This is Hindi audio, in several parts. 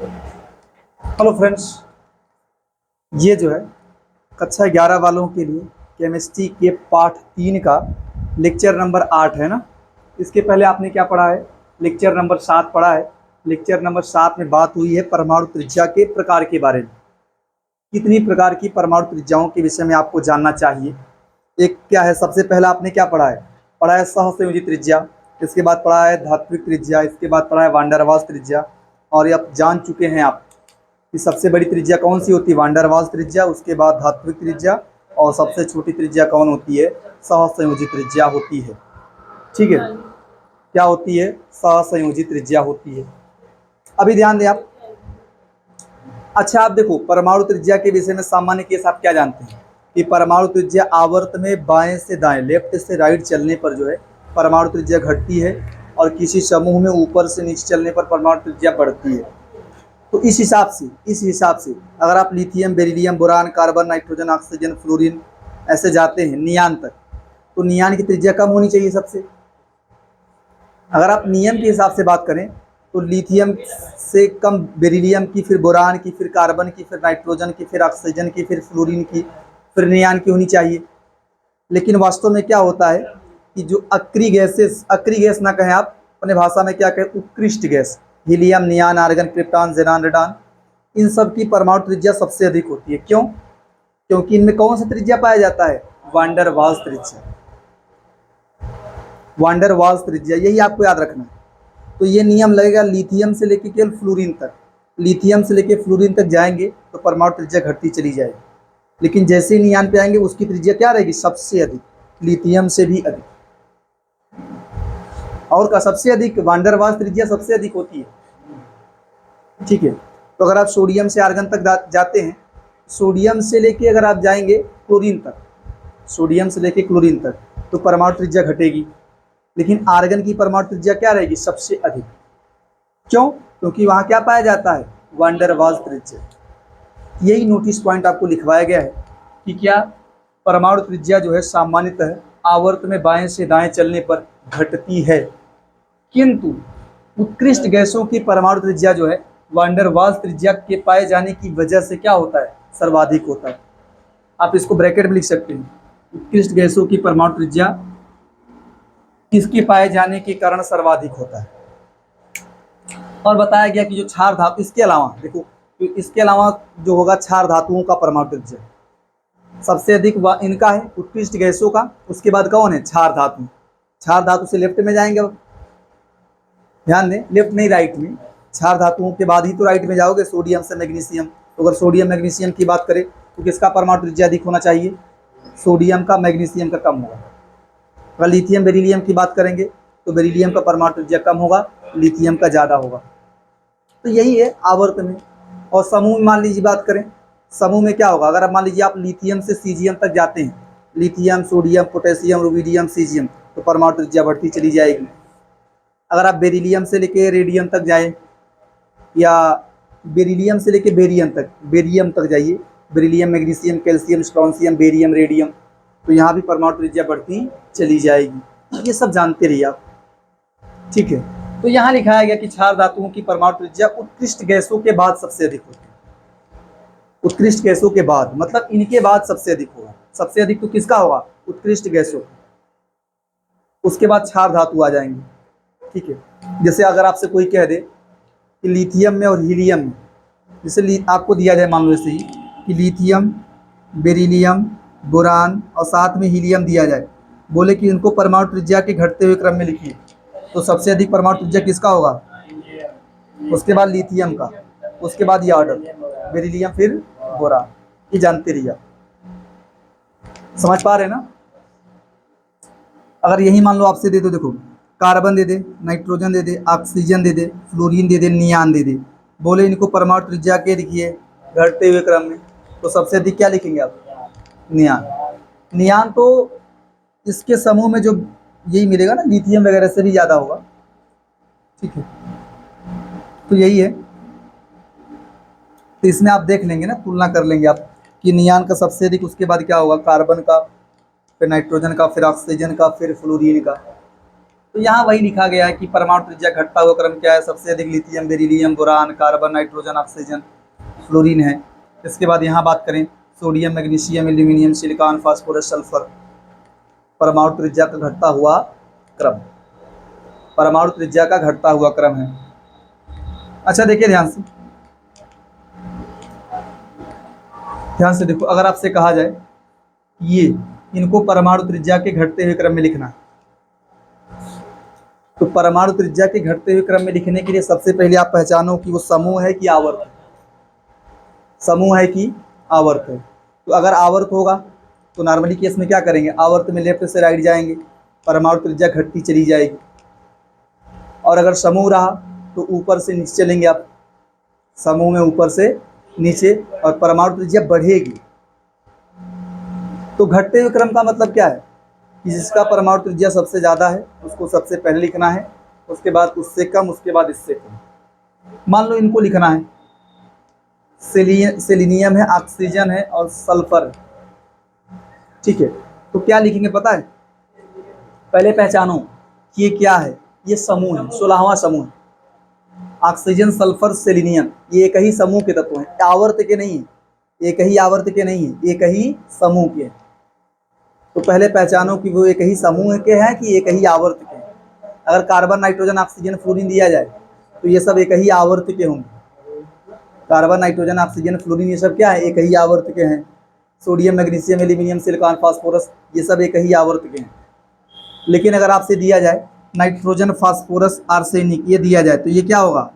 हेलो फ्रेंड्स, ये जो है कक्षा 11 वालों के लिए केमिस्ट्री के पाठ 3 का लेक्चर नंबर 8 है ना। इसके पहले आपने क्या पढ़ा है? लेक्चर नंबर 7 पढ़ा है। लेक्चर नंबर 7 में बात हुई है परमाणु त्रिज्या के प्रकार के बारे में। कितनी प्रकार की परमाणु त्रिज्याओं के विषय में आपको जानना चाहिए। एक क्या है, सबसे पहला आपने क्या पढ़ा है? पढ़ा है सहसंयोजी त्रिज्या, इसके बाद पढ़ा है धात्विक त्रिज्या, इसके बाद पढ़ा है वान डेर वाल्स त्रिज्या। और ये आप जान चुके हैं आप कि सबसे बड़ी त्रिज्या कौन सी होती है? वान डेर वाल्स त्रिज्या, उसके बाद धात्विक त्रिज्या, और सबसे छोटी त्रिज्या कौन होती है? सहसंयोजी त्रिज्या होती है। ठीक है, क्या होती है? सहसंयोजी त्रिज्या होती है। अभी ध्यान दें आप। अच्छा, आप देखो परमाणु त्रिज्या के विषय में सामान्य केस आप क्या जानते हैं कि परमाणु त्रिज्या आवर्त में बाएं से दाएं, लेफ्ट से राइट चलने पर जो है परमाणु त्रिज्या घटती है, और किसी समूह में ऊपर से नीचे चलने पर परमाणु त्रिज्या बढ़ती है। तो इस हिसाब से अगर आप lithium, beryllium, boron, carbon, nitrogen, oxygen, fluorine ऐसे जाते हैं नियान तक, तो नियान की त्रिज्या कम होनी चाहिए सबसे। अगर आप नियम के हिसाब से बात करें तो लिथियम से कम बेरिलियम की, फिर बोरान की, फिर कार्बन की, फिर नाइट्रोजन की, फिर ऑक्सीजन की, फिर फ्लोरीन की, फिर नियान की होनी चाहिए। लेकिन वास्तव में क्या होता है कि जो अक्रिय गैस ना कहें आप, अपने भाषा में क्या कहें, उत्कृष्ट gas, helium, neon, argon, krypton, xenon, radon, इन सब की परमाणु त्रिज्या सबसे अधिक होती है। क्यों? क्योंकि इनमें कौन सा त्रिज्या पाया जाता है? वान डेर वाल्स त्रिज्या। वान डेर वाल्स त्रिज्या, यही आपको याद रखना है। तो ये नियम लगेगा लिथियम से लेके केवल फ्लोरीन तक। लिथियम से लेके फ्लोरीन तक जाएंगे तो परमाणु त्रिज्या घटती चली जाएगी, लेकिन जैसे ही नियान पे आएंगे उसकी त्रिज्या क्या रहेगी? सबसे अधिक, लिथियम से भी अधिक। और का सबसे अधिक वान डेर वाल्स त्रिज्या सबसे अधिक होती है। ठीक है, तो अगर आप सोडियम से आर्गन तक जाते हैं, सोडियम से लेके अगर आप जाएंगे क्लोरीन तक, सोडियम से लेके क्लोरीन तक, तो परमाणु त्रिज्या घटेगी, लेकिन आर्गन की परमाणु त्रिज्या क्या रहेगी? सबसे अधिक। क्यों? क्योंकि वहां क्या पाया जाता है? वान डेर वाल्स त्रिज्या। यही नोटिस पॉइंट आपको लिखवाया गया है कि क्या परमाणु त्रिज्या जो है सामान्यतः आवर्त में बाएं से दाएं चलने पर घटती है, किंतु उत्कृष्ट गैसों की परमाणु त्रिज्या जो है वान डेर वाल्स त्रिज्या के पाए जाने की वजह से क्या होता है? सर्वाधिक होता है। आप इसको ब्रैकेट में लिख सकते हैं, उत्कृष्ट गैसों की परमाणु त्रिज्या किसके पाए जाने के कारण सर्वाधिक होता है। और बताया गया कि जो क्षार धातु, इसके अलावा देखो, तो इसके अलावा जो होगा क्षार धातुओं का परमाणु त्रिज्या सबसे अधिक इनका है, उत्कृष्ट गैसों का। उसके बाद कौन है? क्षार धातु। क्षार धातु से लेफ्ट में जाएंगे, अब ध्यान दें, लेफ्ट नहीं राइट में। क्षार धातुओं के बाद ही तो राइट में जाओगे, सोडियम से मैग्नीशियम। तो अगर सोडियम मैग्नीशियम की बात करें तो किसका परमाणु त्रिज्या अधिक होना चाहिए? सोडियम का, मैग्नीशियम का कम होगा। अगर लिथियम बेरिलियम की बात करेंगे तो बेरिलियम का परमाणु त्रिज्या कम होगा, लिथियम का ज़्यादा होगा। तो यही है आवर्त में। और समूह में मान लीजिए बात करें, समूह में क्या होगा? अगर आप मान लीजिए आप लिथियम से सीजियम तक जाते हैं, lithium, sodium, potassium, rubidium, caesium, तो परमाणु त्रिज्या बढ़ती चली जाएगी। अगर आप बेरिलियम से लेके रेडियम तक जाएं, या बेरिलियम से लेके बेरियम तक जाइए, beryllium, magnesium, calcium, strontium, barium, radium, तो यहाँ भी परमाणु त्रिज्या बढ़ती चली जाएगी। ये सब जानते रहिए आप। ठीक है, तो यहाँ लिखाया गया कि क्षार धातुओं की परमाणु त्रिज्या उत्कृष्ट गैसों के बाद सबसे अधिक होती है। उत्कृष्ट गैसों के बाद मतलब इनके बाद सबसे अधिक होगा। सबसे अधिक तो किसका होगा? उत्कृष्ट गैसों। उसके बाद क्षार धातु आ जाएंगे। ठीक है, जैसे अगर आपसे कोई कह दे कि लिथियम में और हीलियम में, जैसे आपको दिया जाए मान लो ऐसे ही कि लिथियम, बेरिलियम, बोरान और साथ में हीलियम दिया जाए, बोले कि इनको परमाणु त्रिज्या के घटते हुए क्रम में लिखिए, तो सबसे अधिक परमाणु त्रिज्या किसका होगा? उसके बाद लिथियम का, उसके बाद ये ऑर्डर, बेरिलियम, फिर बोरान। ये जानते रहिए। समझ पा रहे हैं ना? अगर यही मान लो आपसे दे दो, देखो कार्बन दे दे, नाइट्रोजन दे दे, ऑक्सीजन दे दे, फ्लोरीन दे दे, नियान दे दे, बोले इनको परमाणु त्रिज्या के लिखिए घटते हुए क्रम में, तो सबसे अधिक क्या लिखेंगे आप? नियान। नियान तो इसके समूह में जो यही मिलेगा ना, लिथियम वगैरह से भी ज़्यादा होगा। ठीक है, तो यही है। तो इसमें आप देख लेंगे ना, तुलना कर लेंगे आप कि नियान का सबसे अधिक, उसके बाद क्या होगा? कार्बन का, फिर नाइट्रोजन का, फिर ऑक्सीजन का, फिर फ्लोरीन का। तो यहाँ वही लिखा गया है कि परमाणु त्रिज्या घटता हुआ क्रम क्या है, सबसे अधिक lithium, beryllium, boron, carbon, nitrogen, oxygen, fluorine है। इसके बाद यहाँ बात करें sodium, magnesium, aluminium, silicon, phosphorus, sulphur, परमाणु त्रिज्या का घटता हुआ क्रम, परमाणु त्रिज्या का घटता हुआ क्रम है। अच्छा देखिए ध्यान से देखो, अगर आपसे कहा जाए ये इनको परमाणु त्रिज्या के घटते हुए क्रम में लिखना है, तो परमाणु त्रिज्या के घटते हुए क्रम में लिखने के लिए सबसे पहले आप पहचानो कि वो समूह है कि आवर्त है, समूह है कि आवर्त है। तो अगर आवर्त होगा तो नॉर्मली केस में क्या करेंगे, आवर्त में लेफ्ट से राइट जाएंगे, परमाणु त्रिज्या घटती चली जाएगी। और अगर समूह रहा तो ऊपर से नीचे चलेंगे आप, समूह में ऊपर से नीचे, और परमाणु त्रिज्या बढ़ेगी। तो घटते हुए क्रम का मतलब क्या है कि जिसका परमाणु त्रिज्या सबसे ज़्यादा है उसको सबसे पहले लिखना है, उसके बाद उससे कम, उसके बाद इससे कम। मान लो इनको लिखना है, सेलेनियम है, ऑक्सीजन है और सल्फर है, ठीक है। तो क्या लिखेंगे पता है, पहले पहचानो कि ये क्या है, ये समूह है, 16वां समूह है। ऑक्सीजन, सल्फर, सेलेनियम ये एक ही समूह के तत्व हैं, आवर्त के नहीं है, एक ही आवर्त के नहीं है, एक ही समूह के। तो पहले पहचानो कि वो एक ही समूह के हैं कि एक ही आवर्त के हैं। अगर कार्बन, नाइट्रोजन, ऑक्सीजन, फ्लोरीन दिया जाए तो ये सब एक ही आवर्त के होंगे। कार्बन, नाइट्रोजन, ऑक्सीजन, फ्लोरीन ये सब क्या है, एक ही आवर्त के हैं। Sodium, magnesium, aluminium, silicon, phosphorus ये सब एक ही आवर्त के हैं। लेकिन अगर आपसे दिया जाए नाइट्रोजन, फास्फोरस, आर्सेनिक ये दिया जाए तो ये क्या होगा,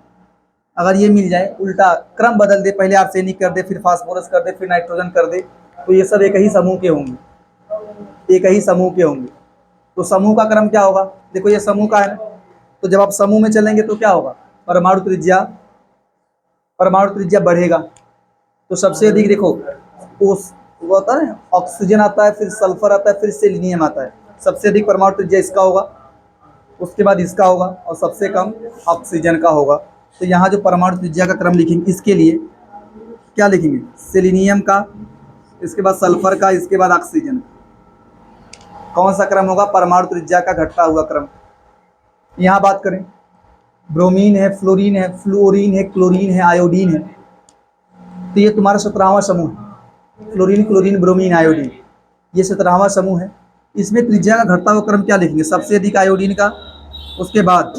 अगर ये मिल जाए, उल्टा क्रम बदल दे, पहले आर्सेनिक कर दे, फिर फास्फोरस कर दे, फिर नाइट्रोजन कर दे, तो ये सब एक ही समूह के होंगे, एक ही समूह के होंगे। तो समूह का क्रम क्या होगा, देखो ये समूह का है ना, तो जब आप समूह में चलेंगे तो क्या होगा, परमाणु त्रिज्या बढ़ेगा। तो सबसे अधिक देखो उस वो होता है ना, ऑक्सीजन आता है, फिर सल्फर आता है, फिर सेलेनियम आता है। सबसे अधिक परमाणु त्रिज्या इसका होगा, उसके बाद इसका होगा, और सबसे कम ऑक्सीजन का होगा। तो यहाँ जो परमाणु त्रिज्या का क्रम लिखेंगे, इसके लिए क्या लिखेंगे, सेलेनियम का, इसके बाद सल्फर का, इसके बाद ऑक्सीजन। कौन सा क्रम होगा, परमाणु त्रिज्या का घटता हुआ क्रम। यहाँ बात करें ब्रोमीन है, फ्लोरीन है, फ्लोरीन है, क्लोरीन है, आयोडीन है, तो ये तुम्हारा 17वां समूह है। फ्लोरीन, क्लोरीन, ब्रोमीन, आयोडीन ये 17वां समूह है। इसमें त्रिज्या का घटता हुआ क्रम क्या लिखेंगे, सबसे अधिक आयोडीन का, उसके बाद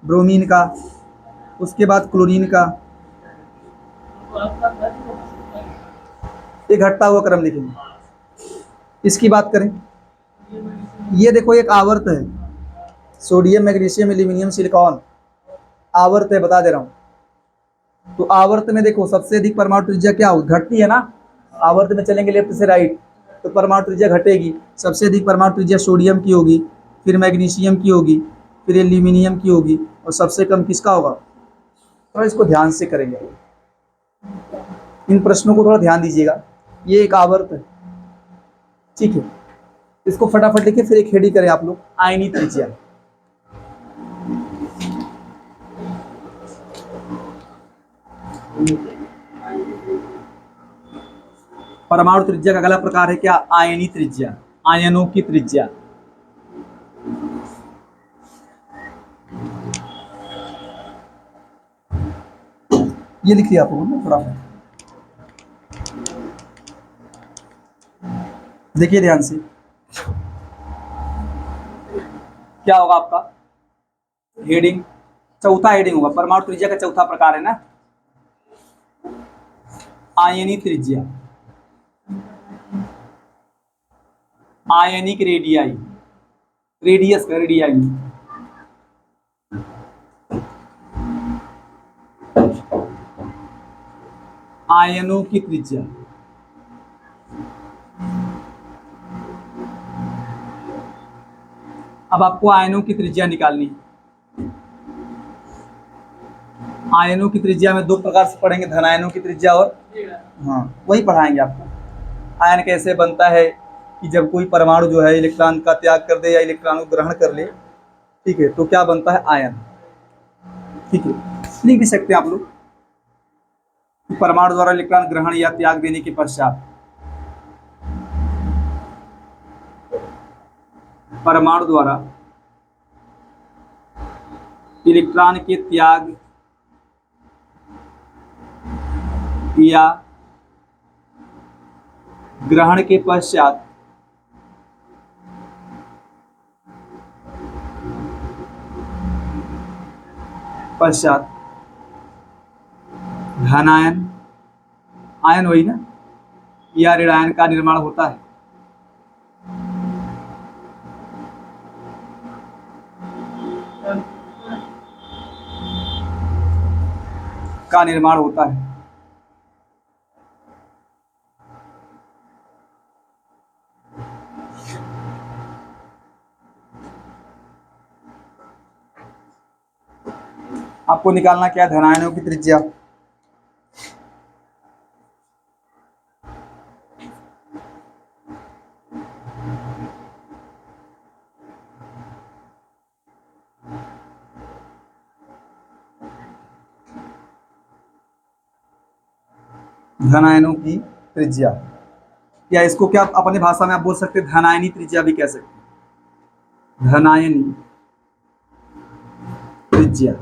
ब्रोमीन का, उसके बाद क्लोरीन का, ये घटता हुआ क्रम लिखेंगे। इसकी बात करें, ये देखो एक आवर्त है, सोडियम, मैग्नीशियम, एल्यूमिनियम, सिलिकॉन आवर्त है, बता दे रहा हूं। तो आवर्त में देखो सबसे अधिक परमाणु त्रिज्या क्या होगी, घटती है ना, आवर्त में चलेंगे लेफ्ट से राइट तो परमाणु त्रिज्या घटेगी। सबसे अधिक परमाणु त्रिज्या सोडियम की होगी, फिर मैग्नीशियम की होगी, फिर एल्यूमिनियम की होगी, और सबसे कम किसका होगा। थोड़ा इसको ध्यान से करेंगे, इन प्रश्नों को थोड़ा ध्यान दीजिएगा। ये एक आवर्त है, ठीक है। इसको फटाफट लिखिए, फिर एक हेडिंग करें आप लोग, आयनी त्रिज्या। परमाणु त्रिज्या का अगला प्रकार है क्या, आयनी त्रिज्या, आयनों की त्रिज्या। ये लिखिए आप लोग ना, थोड़ा देखिए ध्यान से, क्या होगा आपका हेडिंग, चौथा हेडिंग होगा, परमाणु त्रिज्या का चौथा प्रकार है ना, आयनी त्रिज्या, आयनिक रेडियाई, रेडियस का रेडियाई। आयनों की त्रिज्या, अब आपको आयनों की त्रिज्या निकालनी है। आयनों की त्रिज्या में दो प्रकार से पढ़ेंगे, धन आयनों की त्रिज्या और, हाँ वही पढ़ाएंगे आपको। आयन कैसे बनता है कि जब कोई परमाणु जो है इलेक्ट्रॉन का त्याग कर दे या इलेक्ट्रॉन को ग्रहण कर ले, ठीक है, तो क्या बनता है आयन, ठीक है। लिख भी सकते हैं आप लोग, परमाणु द्वारा इलेक्ट्रॉन ग्रहण या त्याग देने के पश्चात परमाणु द्वारा इलेक्ट्रॉन के त्याग या ग्रहण के पश्चात धनायन, आयन वही ना, या ऋणायन का निर्माण होता है। का निर्माण होता है। आपको निकालना क्या है, धनायनों की त्रिज्या। धनायनों की त्रिज्या, या इसको क्या अपने भाषा में आप बोल सकते हैं, धनायनी त्रिज्या भी कह सकते हैं। धनायनी त्रिज्या।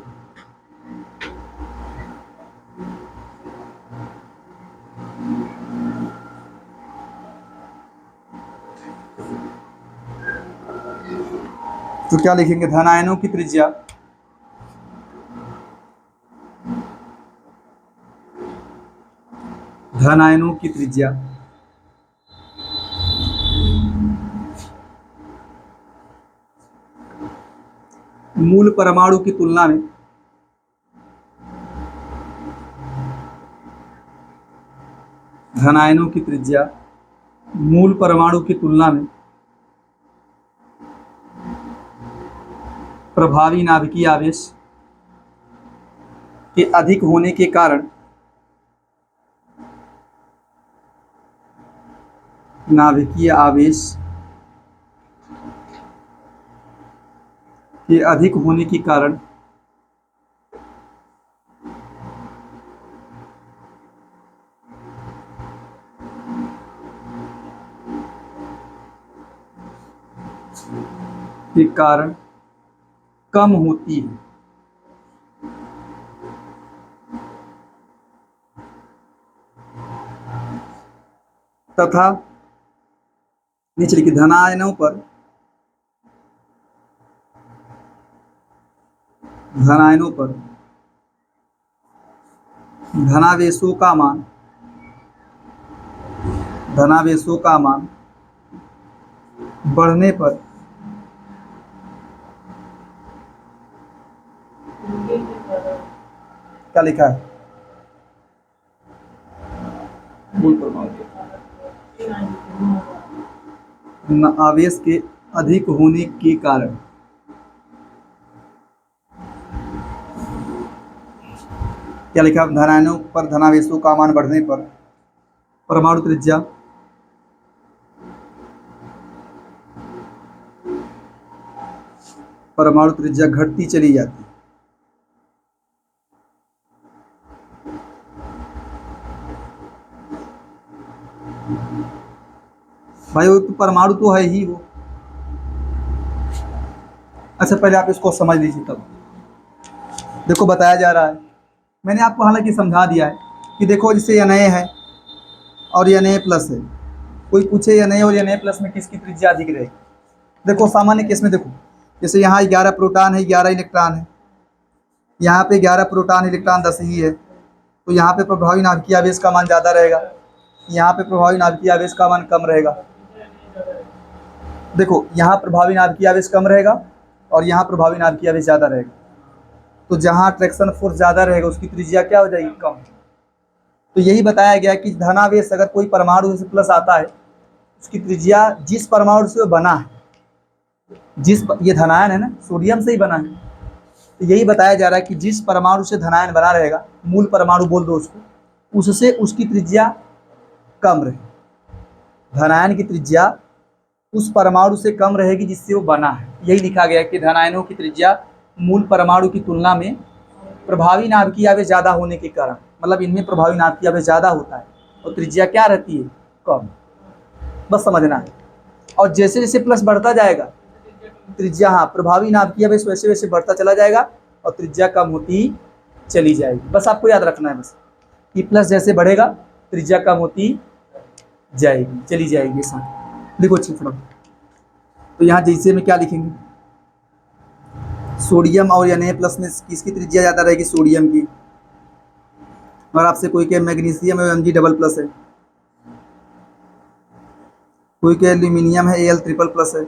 तो क्या लिखेंगे, धनायनों की त्रिज्या धनायनों की त्रिज्या मूल परमाणु की तुलना में धनायनों की त्रिज्या मूल परमाणु की तुलना में प्रभावी नाभिकीय आवेश के अधिक होने के कारण नाभिकीय आवेश के अधिक होने के कारण कम होती है। तथा नीचे लिखिए, धनायनों पर धनावेशों का मान बढ़ने पर क्या लिखा है, मूल परमाणु आवेश के अधिक होने के कारण क्या लिखा, धनायनों पर धनावेशों का मान बढ़ने पर परमाणु त्रिज्या घटती चली जाती है। भाई वो तो परमाणु तो है ही वो। अच्छा पहले आप इसको समझ लीजिए, तब देखो बताया जा रहा है, मैंने आपको हालांकि समझा दिया है कि देखो जैसे Na है और Na प्लस है, कोई पूछे Na और Na प्लस में किसकी त्रिज्या अधिक रहेगी। देखो सामान्य केस में देखो, जैसे यहाँ 11 प्रोटॉन है 11 इलेक्ट्रॉन है, यहाँ पे 11 प्रोटॉन इलेक्ट्रॉन 10 ही है, तो यहाँ पे प्रभावी नाभिकीय आवेश का मान ज़्यादा रहेगा, यहाँ पे प्रभावी नाभिकीय आवेश का मान कम रहेगा। देखो यहाँ प्रभावी नाभिकीय आवेश कम रहेगा और यहाँ प्रभावी नाभिकीय आवेश ज़्यादा रहेगा, तो जहाँ अट्रैक्शन फोर्स ज़्यादा रहेगा उसकी त्रिज्या क्या हो जाएगी, कम। तो यही बताया गया कि धनावेश अगर कोई परमाणु से प्लस आता है, उसकी त्रिज्या जिस परमाणु से वो बना है, ये धनायन है ना, सोडियम से ही बना है, तो यही बताया जा रहा है कि जिस परमाणु से धनायन बना रहेगा, मूल परमाणु बोल दो उसको, उससे उसकी त्रिज्या कम रहेगी। धनायन की त्रिज्या उस परमाणु से कम रहेगी जिससे वो बना है। यही लिखा गया कि धनायनों की त्रिज्या मूल परमाणु की तुलना में प्रभावी नाभिकीय आवेश ज़्यादा होने के कारण, मतलब इनमें प्रभावी नाभिकीय आवेश ज़्यादा होता है और त्रिज्या क्या रहती है, कम। बस समझना है। और जैसे जैसे प्लस बढ़ता जाएगा त्रिज्या, हाँ प्रभावी नाभिकीय आवेश वैसे वैसे बढ़ता चला जाएगा और त्रिज्या कम होती चली जाएगी। बस आपको याद रखना है, बस ई प्लस जैसे बढ़ेगा त्रिज्या कम होती जाएगी, चली जाएगी साथ। देखो अच्छी फटाफट, तो यहाँ जैसे में क्या लिखेंगे, सोडियम और Na प्लस में किसकी त्रिज्या ज़्यादा रहेगी, सोडियम की। और आपसे कोई कहे मैग्नीशियम है Mg डबल प्लस है, कोई कहे एल्यूमिनियम है Al ट्रिपल प्लस है।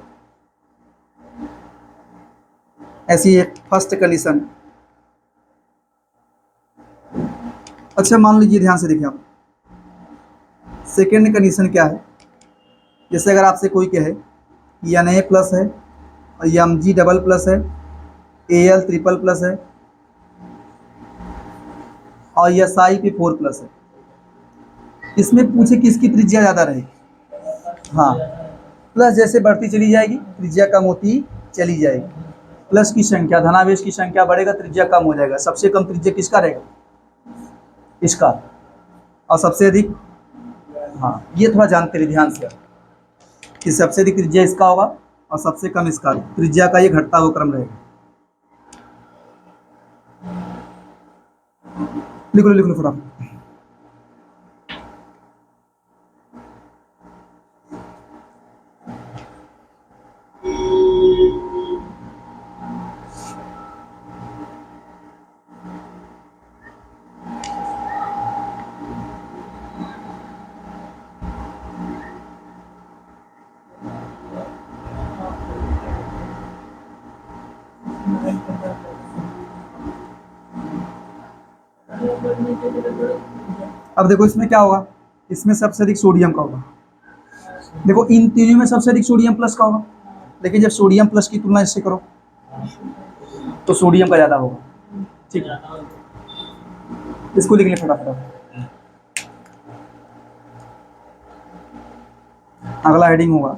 ऐसी एक फर्स्ट कंडीशन। अच्छा मान लीजिए, ध्यान से देखिए आप, सेकेंड कंडीशन क्या है। जैसे अगर आपसे कोई कहे Na प्लस है और Mg डबल प्लस है, Al ट्रिपल प्लस है और Si पे 4 प्लस है, इसमें पूछे किसकी त्रिज्या ज़्यादा रहेगी। हाँ, प्लस जैसे बढ़ती चली जाएगी त्रिज्या कम होती चली जाएगी। प्लस की संख्या, धनावेश की संख्या बढ़ेगा, त्रिज्या कम हो जाएगा। सबसे कम त्रिज्या किसका रहेगा, इसका, और सबसे अधिक, हाँ ये थोड़ा जानते रहिए ध्यान से कि सबसे अधिक त्रिज्या इसका होगा और सबसे कम इसका। त्रिज्या का ये घटता हुआ क्रम रहेगा। लिख लो लिख लो फटाफट। अब देखो इसमें क्या होगा, इसमें सबसे अधिक सोडियम का होगा। देखो इन तीनों में सबसे अधिक सोडियम प्लस का होगा, लेकिन जब सोडियम प्लस की तुलना इससे करो तो सोडियम का ज़्यादा होगा। ठीक है, इसको लिख लें फटाफट। अगला हेडिंग होगा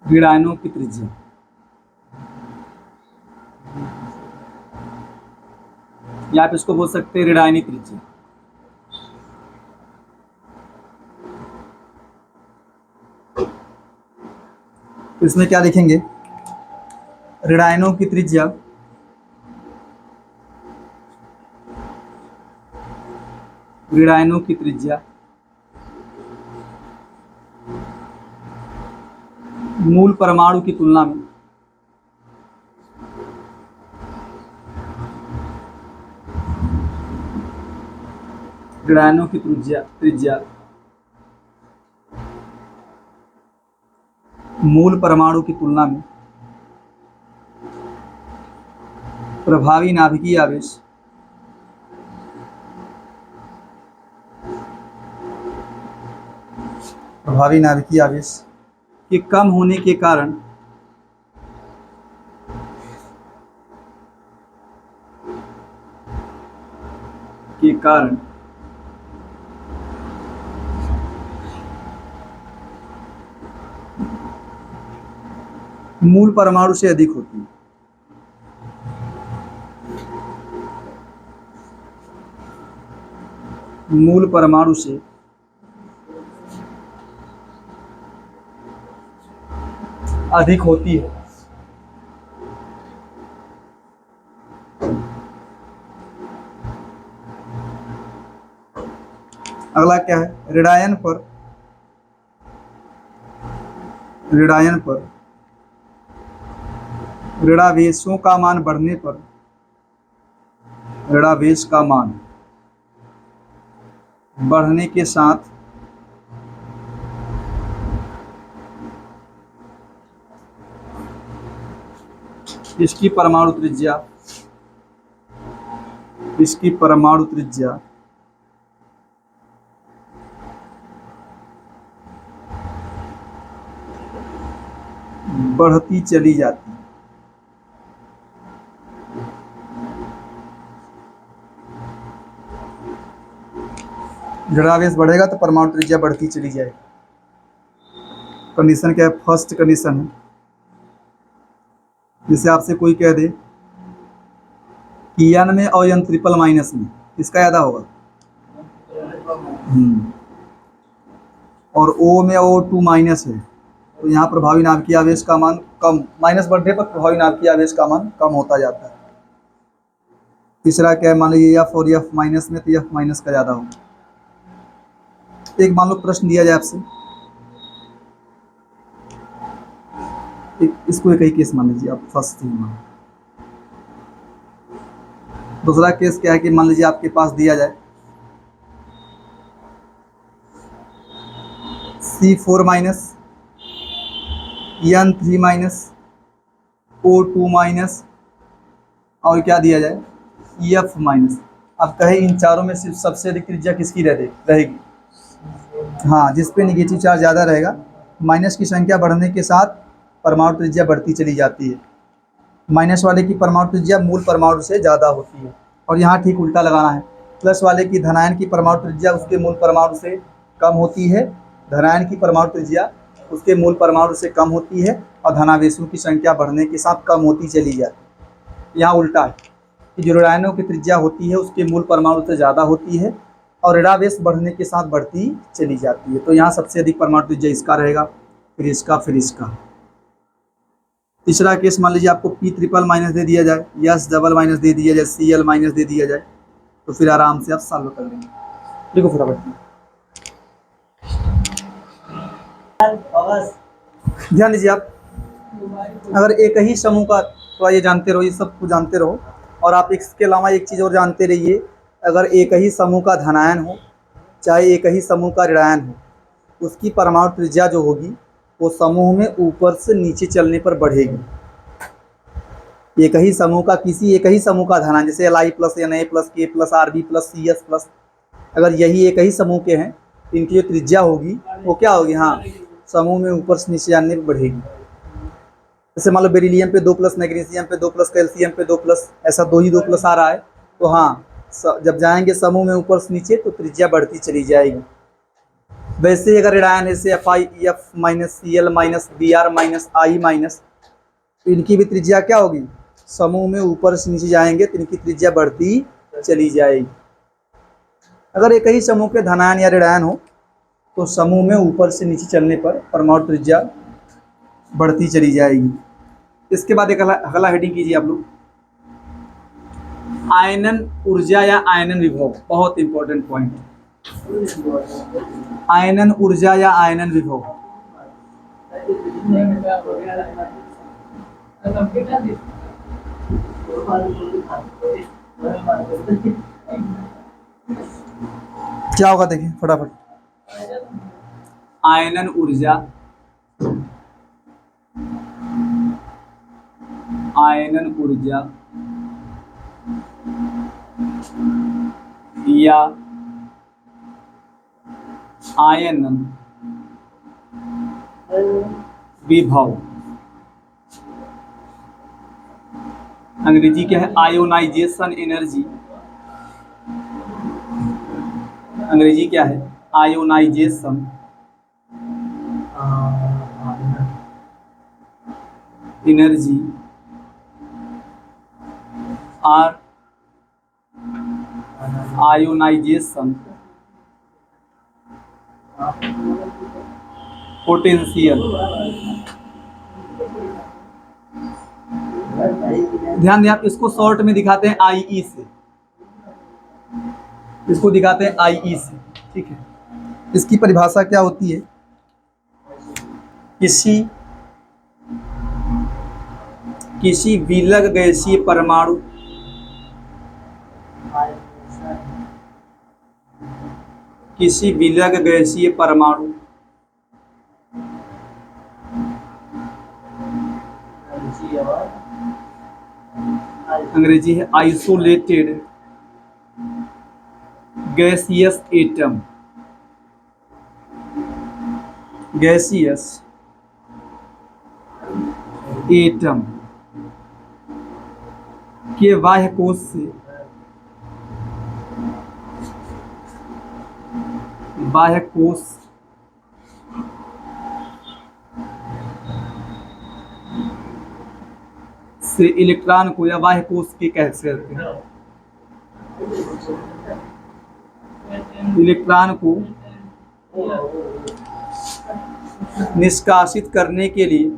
ऋणायनों की त्रिज्या। या आप इसको बोल सकते हैं ऋणायनी त्रिज्या। तो इसमें क्या लिखेंगे, ऋणायनों की त्रिज्या ऋणायनों की त्रिज्या मूल परमाणु की तुलना में ऋणायनों की त्रिज्या मूल परमाणु की तुलना में प्रभावी नाभिकीय आवेश के कम होने के कारण मूल परमाणु से अधिक होती है। मूल परमाणु से अधिक होती है। अगला क्या है, ऋणायन पर ऋणावेशों का मान बढ़ने पर ऋणावेश का मान बढ़ने के साथ इसकी परमाणु त्रिज्या बढ़ती चली जाती है। ऋणावेश बढ़ेगा तो परमाणु त्रिज्या बढ़ती चली जाएगी। कंडीशन क्या है, फर्स्ट कंडीशन है, जैसे आपसे कोई कह दे कि n में और n ट्रिपल माइनस में इसका ज़्यादा होगा, और O में O2 माइनस है, तो यहाँ प्रभावी नाभिकीय आवेश का मान कम, माइनस बढ़ने पर प्रभावी नाभिकीय आवेश का मान कम होता जाता है। तीसरा क्या है, मान लीजिए F और F माइनस में, तो F माइनस का ज़्यादा होगा। एक मान लो प्रश्न दिया जाए आपसे, इसको एक ही केस मान लीजिए आप, फर्स्ट थिंग मान। दूसरा केस क्या है कि मान लीजिए आपके पास दिया जाए C4 minus, N3 minus, O2 minus और क्या दिया जाए F माइनस। अब कहे इन चारों में सिर्फ सबसे अधिक त्रिज्या किसकी रहेगी? हाँ, जिस पे निगेटिव चार्ज ज़्यादा रहेगा, माइनस की संख्या बढ़ने के साथ परमाणु त्रिज्या बढ़ती चली जाती है। माइनस वाले की परमाणु त्रिज्या मूल परमाणु से ज़्यादा होती है, और यहाँ ठीक उल्टा लगाना है। प्लस वाले की धनायन की परमाणु त्रिज्या उसके मूल परमाणु से कम होती है, धनायन की परमाणु त्रिज्या उसके मूल परमाणु से कम होती है, और धनावेशों की संख्या बढ़ने के साथ कम होती चली जाती। यहाँ उल्टा है कि जो ऋणायनों की त्रिज्या होती है उसके मूल परमाणु से ज़्यादा होती है, और ऋणावेश बढ़ने के साथ बढ़ती चली जाती है। तो यहाँ सबसे अधिक परमाणु त्रिज्या इसका रहेगा, फिर इसका, फिर इसका। तीसरा केस मान लीजिए आपको P ट्रिपल माइनस दे दिया जाए, S डबल माइनस दे दिया जाए, Cl माइनस दे दिया जाए, तो फिर आराम से आप सॉल्व कर लेंगे। देखो फटाफट ध्यान दीजिए आप, अगर एक ही समूह का, तो ये जानते रहो, ये सब कुछ जानते रहो, और आप इसके अलावा एक चीज़ और जानते रहिए, अगर एक ही समूह का धनायन हो चाहे एक ही समूह का ऋणायन हो, उसकी परमाणु त्रिज्या जो होगी वो समूह में ऊपर से नीचे चलने पर बढ़ेगी। एक ही समूह का, किसी एक ही समूह का धनायन, जैसे Li plus Na plus K plus Rb plus Cs plus, अगर यही एक ही समूह के हैं, इनकी जो त्रिज्या होगी वो क्या होगी, हाँ, समूह में ऊपर से नीचे जाने पर बढ़ेगी। जैसे मान लो बेरिलियम पे 2 प्लस, मैग्नीशियम पे 2 प्लस, कैल्शियम पे 2 प्लस, ऐसा 2 प्लस आ रहा है, तो हाँ, जब जाएंगे समूह में ऊपर से नीचे तो त्रिज्या बढ़ती चली जाएगी। वैसे ही अगर ऋणायन जैसे F minus, Cl minus, Br minus, I minus, तो इनकी भी त्रिज्या क्या होगी, समूह में ऊपर से नीचे जाएंगे तो इनकी त्रिज्या बढ़ती चली जाएगी। अगर एक ही समूह के धनायन या ऋणायन हो तो समूह में ऊपर से नीचे चलने पर परमाणु त्रिज्या बढ़ती चली जाएगी। इसके बाद एक अगला हेडिंग कीजिए आप लोग, आयनन ऊर्जा या आयनन विभव, बहुत इंपॉर्टेंट पॉइंट है। आयनन ऊर्जा या आयनन विभव, क्या होगा देखिए फटाफट। आयनन ऊर्जा, आयनन ऊर्जा या आयनन विभव, अंग्रेजी क्या है, आयोनाइजेशन एनर्जी, अंग्रेजी क्या है, आयोनाइजेशन एनर्जी और आयोनाइजेशन पोटेंशियल। ध्यान दें आप, इसको शॉर्ट में दिखाते हैं IE से, इसको दिखाते हैं IE से, ठीक है। इसकी परिभाषा क्या होती है, किसी विलग गैसीय परमाणु, किसी विलग गैसीय परमाणु अंग्रेजी है isolated gaseous atom, gaseous atom के बाह्य कोश से, बाह्य कोश से इलेक्ट्रॉन को, या बाह्य कोश के कह सकते हैं, इलेक्ट्रॉन को निष्कासित करने के लिए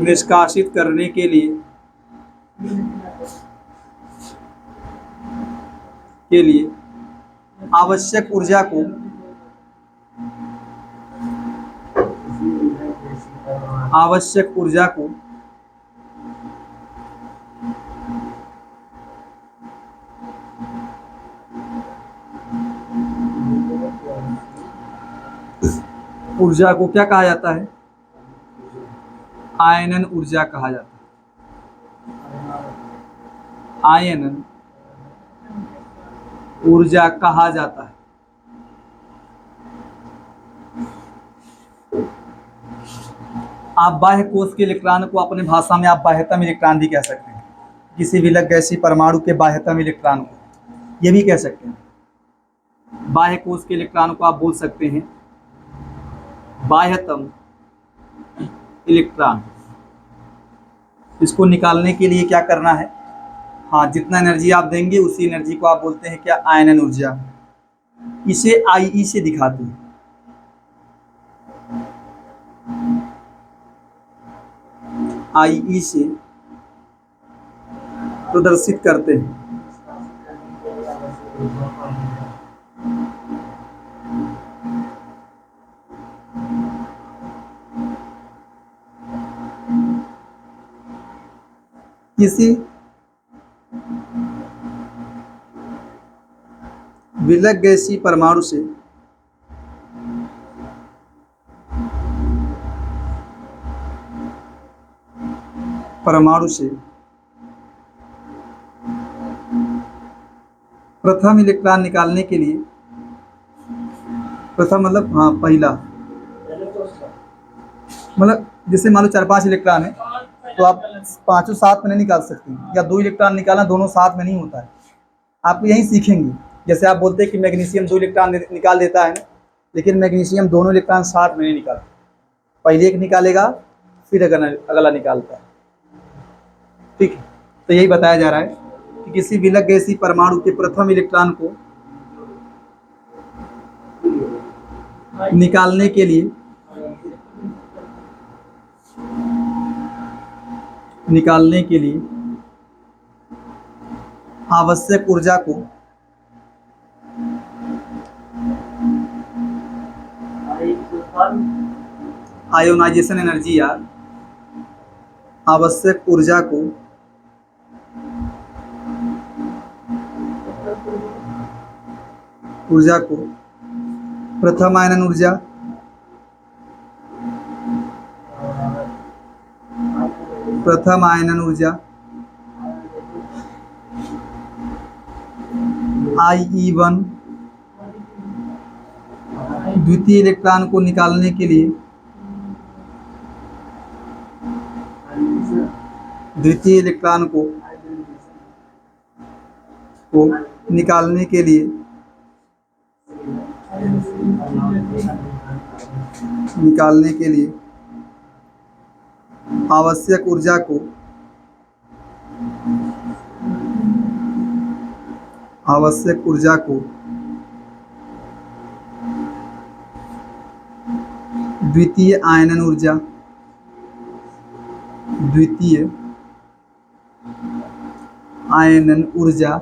निष्कासित करने के लिए आवश्यक ऊर्जा को क्या कहा जाता है? आयनन ऊर्जा कहा जाता है। आयनन ऊर्जा कहा जाता है। आप बाह्य कोश के इलेक्ट्रॉन को अपने भाषा में आप बाह्यतम इलेक्ट्रॉन भी कह सकते हैं। किसी विलग गैसीय परमाणु के बाह्यतम इलेक्ट्रॉन को ये भी कह सकते हैं। बाह्य कोश के इलेक्ट्रॉन को आप बोल सकते हैं बाह्यतम इलेक्ट्रॉन। इसको निकालने के लिए क्या करना है? हाँ, जितना एनर्जी आप देंगे उसी एनर्जी को आप बोलते हैं क्या? आयनन ऊर्जा। इसे IE से दिखाते हैं। IE से प्रदर्शित करते हैं। किसी विलग गैसीय परमाणु से प्रथम इलेक्ट्रॉन निकालने के लिए, प्रथम मतलब हाँ पहला, मतलब जैसे मान लो 4-5 इलेक्ट्रॉन है तो आप पांचों साथ में नहीं निकाल सकते, या 2 इलेक्ट्रॉन निकालना दोनों साथ में नहीं होता है। आप यही सीखेंगे। जैसे आप बोलते हैं कि मैग्नीशियम 2 इलेक्ट्रॉन निकाल देता है, लेकिन मैग्नीशियम दोनों इलेक्ट्रॉन साथ में नहीं निकालता। पहले एक निकालेगा फिर अगला निकालता है। ठीक है, तो यही बताया जा रहा है कि किसी विलग गैसीय परमाणु के प्रथम इलेक्ट्रॉन को निकालने के लिए आवश्यक ऊर्जा को आयोनाइजेशन एनर्जी या आवश्यक ऊर्जा को प्रथम आयनन ऊर्जा, IE1 द्वितीय इलेक्ट्रॉन को निकालने के लिए आवश्यक ऊर्जा को द्वितीय आयनन ऊर्जा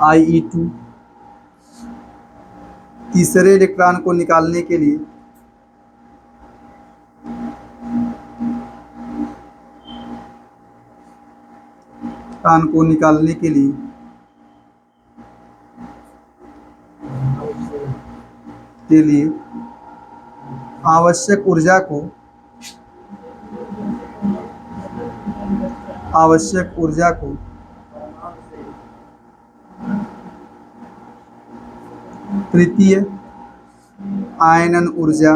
IE2 तीसरे इलेक्ट्रॉन को निकालने के लिए आवश्यक ऊर्जा को तृतीय आयनन ऊर्जा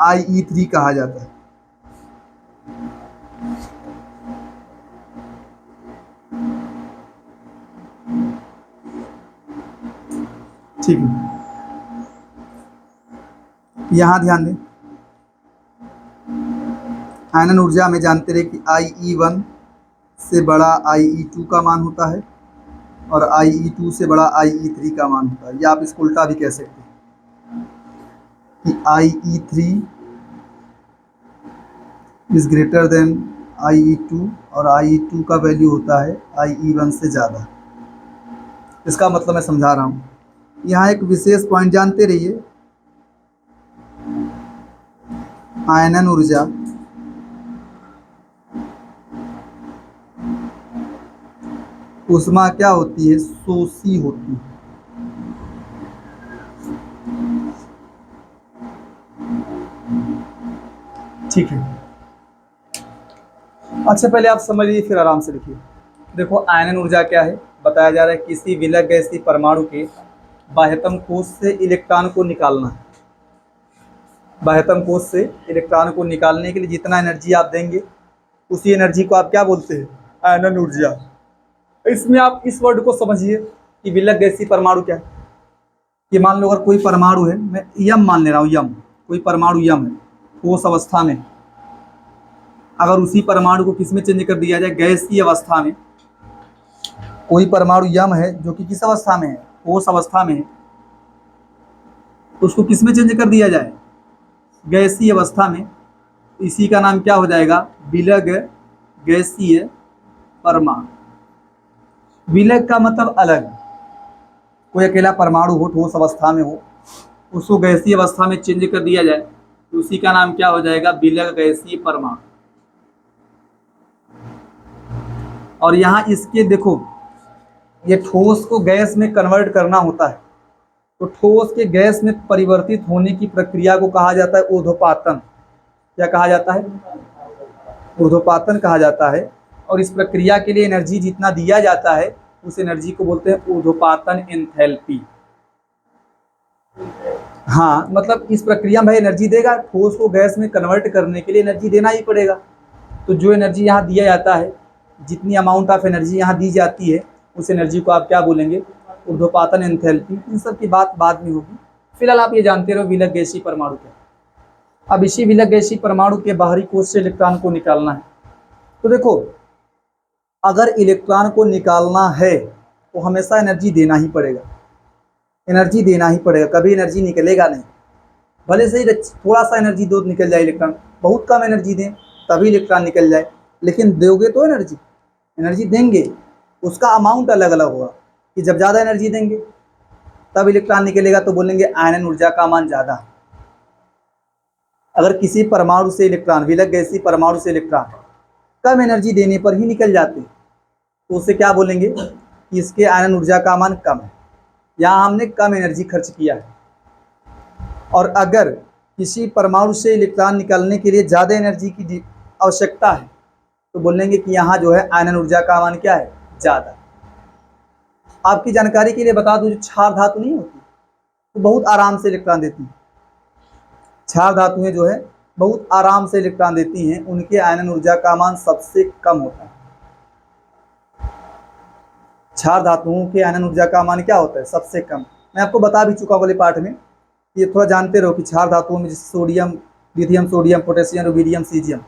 IE3 कहा जाता है। यहाँ ध्यान दें, आयनन ऊर्जा में जानते रहे कि IE1 से बड़ा IE2 का मान होता है और IE2 से बड़ा IE3 का मान होता है, या आप इसको उल्टा भी कह सकते हैं कि IE3 is greater than IE2 और IE2 का वैल्यू होता है IE1 से ज़्यादा। इसका मतलब मैं समझा रहा हूँ। यहाँ एक विशेष पॉइंट जानते रहिए, आयनन ऊर्जा ऊष्मा क्या होती है, शोषी होती है। ठीक है, अच्छा पहले आप समझ लीजिए फिर आराम से लिखिए। देखो आयनन ऊर्जा क्या है, बताया जा रहा है किसी विलय गैसीय परमाणु के बाह्यतम कोश से इलेक्ट्रॉन को निकालना है। बाह्यतम कोश से इलेक्ट्रॉन को निकालने के लिए जितना एनर्जी आप देंगे उसी एनर्जी को आप क्या बोलते हैं, आयनन ऊर्जा। इसमें आप इस वर्ड को समझिए कि विलय गैसीय परमाणु क्या है। कि मान लो अगर कोई परमाणु है, मैं यम मान ले रहा हूँ, यम, कोई परमाणु यम है ठोस अवस्था में, अगर उसी परमाणु को किस में चेंज कर दिया जाए, गैसीय अवस्था में। कोई परमाणु यम है जो कि किस अवस्था में है, ठोस अवस्था में है, तो उसको किस में चेंज कर दिया जाए, गैसीय अवस्था में। इसी का नाम क्या हो जाएगा, विलय गैसीय परमाणु। विलय का मतलब अलग, कोई अकेला परमाणु हो ठोस अवस्था में हो, उसको गैसीय अवस्था में चेंज कर दिया जाए तो उसी का नाम क्या हो जाएगा, विलय गैसीय परमाणु। और यहाँ इसके देखो, ये ठोस को गैस में कन्वर्ट करना होता है, तो ठोस के गैस में परिवर्तित होने की प्रक्रिया को कहा जाता है ऊर्ध्वपातन। क्या कहा जाता है, ऊर्ध्वपातन कहा जाता है। और इस प्रक्रिया के लिए एनर्जी जितना दिया जाता है उस एनर्जी को बोलते हैं ऊर्ध्वपातन एंथैल्पी। हाँ, मतलब इस प्रक्रिया में भाई एनर्जी देगा, ठोस को गैस में कन्वर्ट करने के लिए एनर्जी देना ही पड़ेगा। तो जो एनर्जी यहाँ दिया जाता है, जितनी अमाउंट ऑफ एनर्जी यहाँ दी जाती है उस एनर्जी को आप क्या बोलेंगे, ऊर्ध्वपातन एंथैल्पी। इन सब की बात बाद में होगी, फिलहाल आप ये जानते रहो विलय गैसीय परमाणु क्या। अब इसी विलय गैसीय परमाणु के बाहरी कोश से इलेक्ट्रॉन को निकालना है। तो देखो, अगर इलेक्ट्रॉन को निकालना है तो हमेशा एनर्जी देना ही पड़ेगा, एनर्जी देना ही पड़ेगा, कभी एनर्जी निकलेगा नहीं। भले से ही थोड़ा सा एनर्जी दो निकल जाए इलेक्ट्रॉन, बहुत कम एनर्जी दें तभी इलेक्ट्रॉन निकल जाए, लेकिन दोगे तो एनर्जी, एनर्जी देंगे, उसका अमाउंट अलग अलग होगा कि जब ज़्यादा एनर्जी देंगे तब इलेक्ट्रॉन निकलेगा तो बोलेंगे आयनन ऊर्जा का मान ज़्यादा। अगर किसी परमाणु से इलेक्ट्रॉन, विलय गैसीय परमाणु से इलेक्ट्रॉन कम एनर्जी देने पर ही निकल जाते तो उसे क्या बोलेंगे कि इसके आयनन ऊर्जा का मान कम है, यहाँ हमने कम एनर्जी खर्च किया है। और अगर किसी परमाणु से इलेक्ट्रॉन निकालने के लिए ज़्यादा एनर्जी की आवश्यकता है तो बोलेंगे कि यहाँ जो है आयनन ऊर्जा का मान क्या है, ज़्यादा। आपकी जानकारी के लिए बता दूं, जो क्षार धातु नहीं होती तो बहुत आराम से इलेक्ट्रॉन देती है। क्षार धातुएं जो है बहुत आराम से इलेक्ट्रॉन देती हैं, उनके आयनन ऊर्जा का मान सबसे कम होता है। क्षार धातुओं के आयनन ऊर्जा का मान क्या होता है, सबसे कम। मैं आपको बता भी चुका वाले पाठ में, ये थोड़ा जानते रहो कि क्षार धातुओं में जैसे sodium, lithium, sodium, potassium, rubidium, caesium,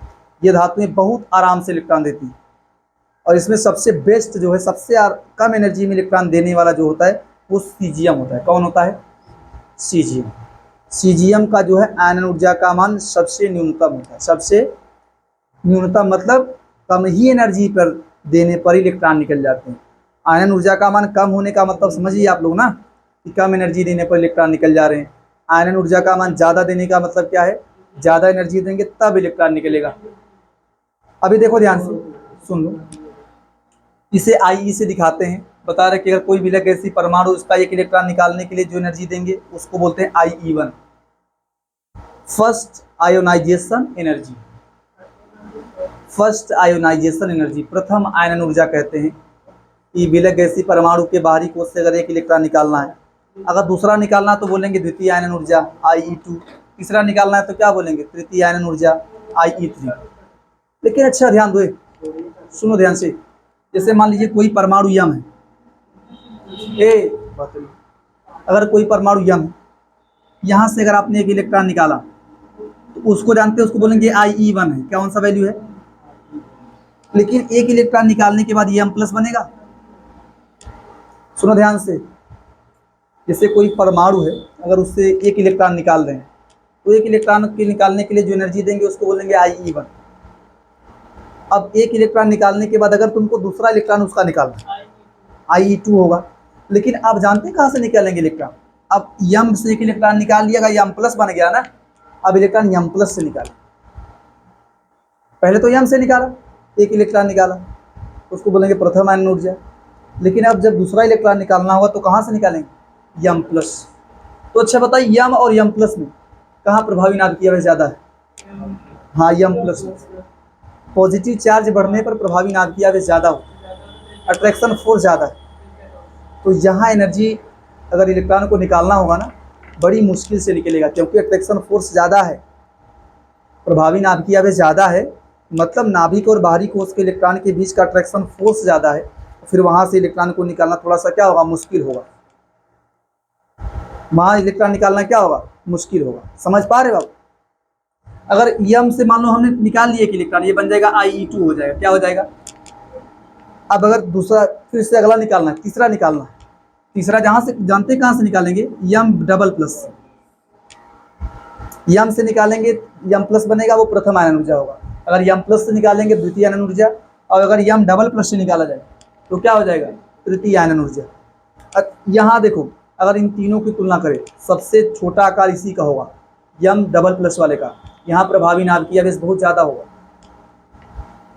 ये धातुएं बहुत आराम से इलेक्ट्रॉन देती हैं। और इसमें सबसे बेस्ट जो है, सबसे कम एनर्जी में इलेक्ट्रॉन देने वाला जो होता है वो सीजियम होता है। कौन होता है, सीजियम। सीजियम का जो है आयनन ऊर्जा का मान सबसे न्यूनतम होता है, सबसे न्यूनतम मतलब कम ही एनर्जी पर देने पर इलेक्ट्रॉन निकल जाते हैं। आयनन ऊर्जा का मान कम होने का मतलब समझिए आप लोग ना, कि कम एनर्जी देने पर इलेक्ट्रॉन निकल जा रहे हैं। आयनन ऊर्जा का मान ज़्यादा देने का मतलब क्या है, ज़्यादा एनर्जी देंगे तब इलेक्ट्रॉन निकलेगा। अभी देखो ध्यान से सुन लो, इसे IE से दिखाते हैं। बता रहे कि अगर कोई विलय गैसीय परमाणु उसका एक इलेक्ट्रॉन निकालने के लिए जो एनर्जी देंगे उसको बोलते हैं IE1, first ionisation energy. First ionisation energy, प्रथम आयनन ऊर्जा कहते हैं। कि विलय गैसीय परमाणु के बाहरी कोश से अगर एक इलेक्ट्रॉन निकालना है, अगर दूसरा निकालना तो बोलेंगे द्वितीय आयनन ऊर्जा IE2, तीसरा निकालना है तो क्या बोलेंगे, तृतीय आयनन ऊर्जा IE3। लेकिन अच्छा ध्यान दो, सुनो ध्यान से। जैसे मान लीजिए कोई परमाणु यम है, अगर कोई परमाणु यम है यहाँ से अगर आपने एक इलेक्ट्रॉन निकाला तो उसको जानते हैं, उसको बोलेंगे IE1 है, क्या कौन सा वैल्यू है। लेकिन एक इलेक्ट्रॉन निकालने के बाद ये M प्लस बनेगा। सुनो ध्यान से, जैसे कोई परमाणु है, अगर उससे एक इलेक्ट्रॉन निकाल रहे हैं तो एक इलेक्ट्रॉन के निकालने के लिए जो एनर्जी देंगे उसको बोलेंगे IE1। अब एक इलेक्ट्रॉन निकालने के बाद अगर तुमको दूसरा इलेक्ट्रॉन उसका निकालना IE2 होगा। लेकिन आप जानते हैं कहाँ से निकालेंगे इलेक्ट्रॉन। अब M से एक इलेक्ट्रॉन निकाल लिया, M प्लस बन गया ना, अब इलेक्ट्रॉन M प्लस से निकाले। पहले तो M से निकाला, एक इलेक्ट्रॉन निकाला, उसको बोलेंगे प्रथम आयन ऊर्जा। लेकिन अब जब दूसरा इलेक्ट्रॉन निकालना होगा तो कहाँ से निकालेंगे, M प्लस। तो अच्छा बताइए, M और M प्लस में कहाँ प्रभावी नाभिकीय आवेश ज़्यादा है। हाँ, M प्लस। पॉजिटिव चार्ज बढ़ने पर प्रभावी नाभिकीय आवेश ज़्यादा हो, अट्रैक्शन फोर्स ज़्यादा है। तो यहाँ एनर्जी अगर इलेक्ट्रॉन को निकालना होगा ना, बड़ी मुश्किल से निकलेगा, क्योंकि अट्रैक्शन फोर्स ज़्यादा है, प्रभावी नाभिकीय आवेश ज़्यादा है। मतलब नाभिक और बाहरी कोश के इलेक्ट्रॉन के बीच का अट्रैक्शन फोर्स ज़्यादा है, फिर वहाँ से इलेक्ट्रॉन को निकालना थोड़ा सा क्या होगा, मुश्किल होगा। वहाँ इलेक्ट्रॉन निकालना क्या होगा, मुश्किल होगा। समझ पा रहे हो आप। अगर M से मान लो हमने निकाल लिया कि इलेक्ट्रॉन, ये बन जाएगा IE2 हो जाएगा, क्या हो जाएगा। अब अगर दूसरा, फिर से अगला निकालना है, तीसरा निकालना है। तीसरा जहाँ से जानते हैं कहाँ से निकालेंगे, M डबल प्लस। M से निकालेंगे, M प्लस बनेगा, वो प्रथम आयन ऊर्जा होगा। अगर M प्लस से निकालेंगे द्वितीय आयन ऊर्जा, और अगर M डबल प्लस से निकाला जाए तो क्या हो जाएगा, तृतीय आयन ऊर्जा। यहाँ देखो, अगर इन तीनों की तुलना करें, सबसे छोटा आकार इसी का होगा, M डबल प्लस वाले का। यहाँ प्रभावी नाभिकीय आवेश बहुत ज़्यादा होगा।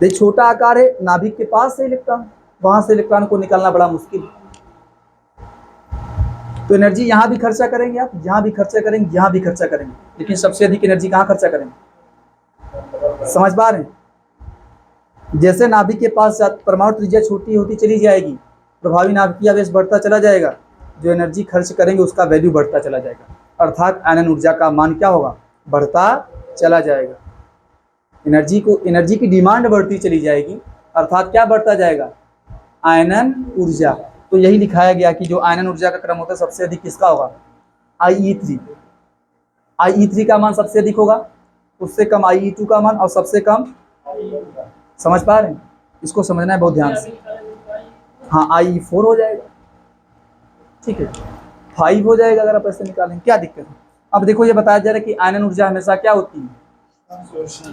देखिए छोटा आकार है, नाभिक के पास है इलेक्ट्रॉन, वहाँ से इलेक्ट्रॉन को निकालना बड़ा मुश्किल। तो एनर्जी यहाँ भी खर्चा करेंगे आप, यहाँ भी खर्चा करेंगे, यहाँ भी खर्चा करेंगे, लेकिन सबसे अधिक एनर्जी कहाँ खर्चा करेंगे। समझ पा रहे हैं। जैसे नाभिक के पास परमाणु त्रिज्या छोटी होती चली जाएगी, प्रभावी नाभिकीय आवेश बढ़ता चला जाएगा, जो एनर्जी खर्च करेंगे उसका वैल्यू बढ़ता चला जाएगा, अर्थात आयनन ऊर्जा का मान क्या होगा, बढ़ता चला जाएगा। एनर्जी की डिमांड बढ़ती चली जाएगी, अर्थात क्या बढ़ता जाएगा, आयनन ऊर्जा। तो यही दिखाया गया कि जो आयनन ऊर्जा का क्रम होता है सबसे अधिक किसका होगा, IE3। IE3 का मान सबसे अधिक होगा, उससे कम IE2 का मान, और सबसे कम। समझ पा रहे हैं, इसको समझना है बहुत ध्यान से। हाँ, IE4 हो जाएगा, ठीक है, 5 हो जाएगा अगर आप ऐसे निकालें, क्या दिक्कत है। अब देखो ये बताया जा रहा है कि आयनन ऊर्जा हमेशा क्या होती है,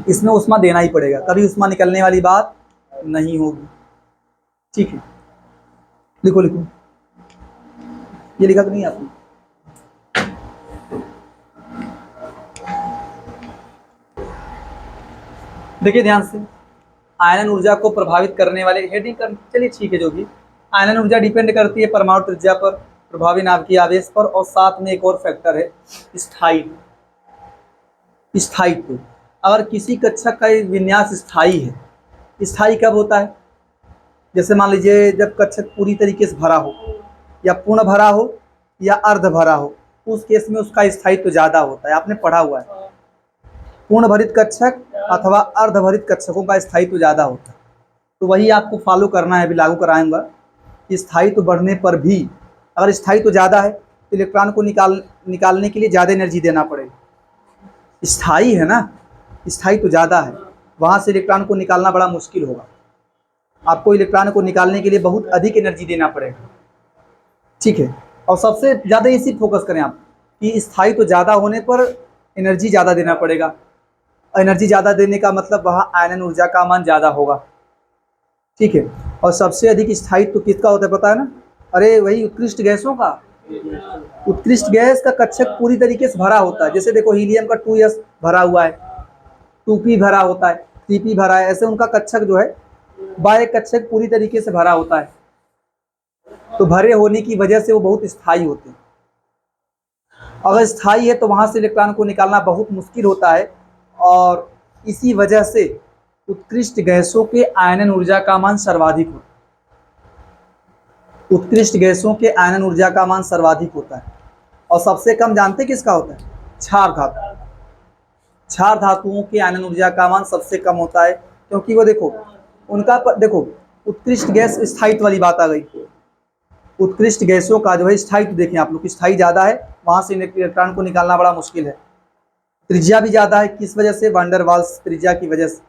इसमें उष्मा देना ही पड़ेगा, कभी उष्मा निकलने वाली बात नहीं होगी। ठीक है, लिखो लिखो, ये लिखा तो नहीं आपने। देखिए ध्यान से, आयनन ऊर्जा को प्रभावित करने वाले हेडिंग कर, चलिए ठीक है, जो भी आयनन ऊर्जा डिपेंड करती है परमाणु त्रिज्या पर, प्रभावी नाभिकीय आवेश पर, और साथ में एक और फैक्टर है स्थायित्व। अगर किसी कक्षक का विन्यास स्थायी है, स्थायी कब होता है, जैसे मान लीजिए जब कक्षक पूरी तरीके से भरा हो, या पूर्ण भरा हो, या अर्ध भरा हो, उस केस में उसका स्थायित्व ज़्यादा होता है। आपने पढ़ा हुआ है, पूर्ण भरित कक्षक अथवा अर्धभरित कक्षकों का स्थायित्व ज़्यादा होता है। तो वही आपको फॉलो करना है, अभी लागू कराऊंगा कि स्थायित्व बढ़ने पर भी अगर स्थायित्व ज़्यादा है तो इलेक्ट्रॉन को निकालने के लिए ज़्यादा एनर्जी देना पड़ेगा। स्थायी है ना, स्थायित्व ज़्यादा है, वहाँ से इलेक्ट्रॉन को निकालना बड़ा मुश्किल होगा, आपको इलेक्ट्रॉन को निकालने के लिए बहुत अधिक एनर्जी देना पड़ेगा। ठीक है, और सबसे ज़्यादा इसी फोकस करें आप कि स्थायित्व ज़्यादा होने पर एनर्जी ज़्यादा देना पड़ेगा। एनर्जी ज़्यादा देने का मतलब वहाँ आयनन ऊर्जा का मान ज़्यादा होगा। ठीक है, और सबसे अधिक स्थायित्व किसका होता है पता है ना, अरे वही उत्कृष्ट गैसों का। उत्कृष्ट गैस का कक्षक पूरी तरीके से भरा होता है, जैसे देखो हीलियम का 2s भरा हुआ है, 2p भरा होता है, 3p भरा है, ऐसे उनका कक्षक जो है बाह्य कक्षक पूरी तरीके से भरा होता है। तो भरे होने की वजह से वो बहुत स्थायी होते हैं। अगर स्थायी है तो वहाँ से इलेक्ट्रॉन को निकालना बहुत मुश्किल होता है, और इसी वजह से उत्कृष्ट गैसों के आयनन ऊर्जा का मान सर्वाधिक होता है। उत्कृष्ट गैसों के आयनन ऊर्जा का मान सर्वाधिक होता है, और सबसे कम जानते किसका होता है, क्षार धातु। क्षार धातुओं के आयनन ऊर्जा का मान सबसे कम होता है, क्योंकि वो देखो उनका देखो उत्कृष्ट गैस स्थायित्व वाली बात आ गई। उत्कृष्ट गैसों का जो है स्थायित्व देखें आप लोग, स्थायी ज़्यादा है, वहाँ से इलेक्ट्रॉन को निकालना बड़ा मुश्किल है। त्रिज्या भी ज़्यादा है, किस वजह से? वान डेर वाल्स त्रिज्या की वजह से।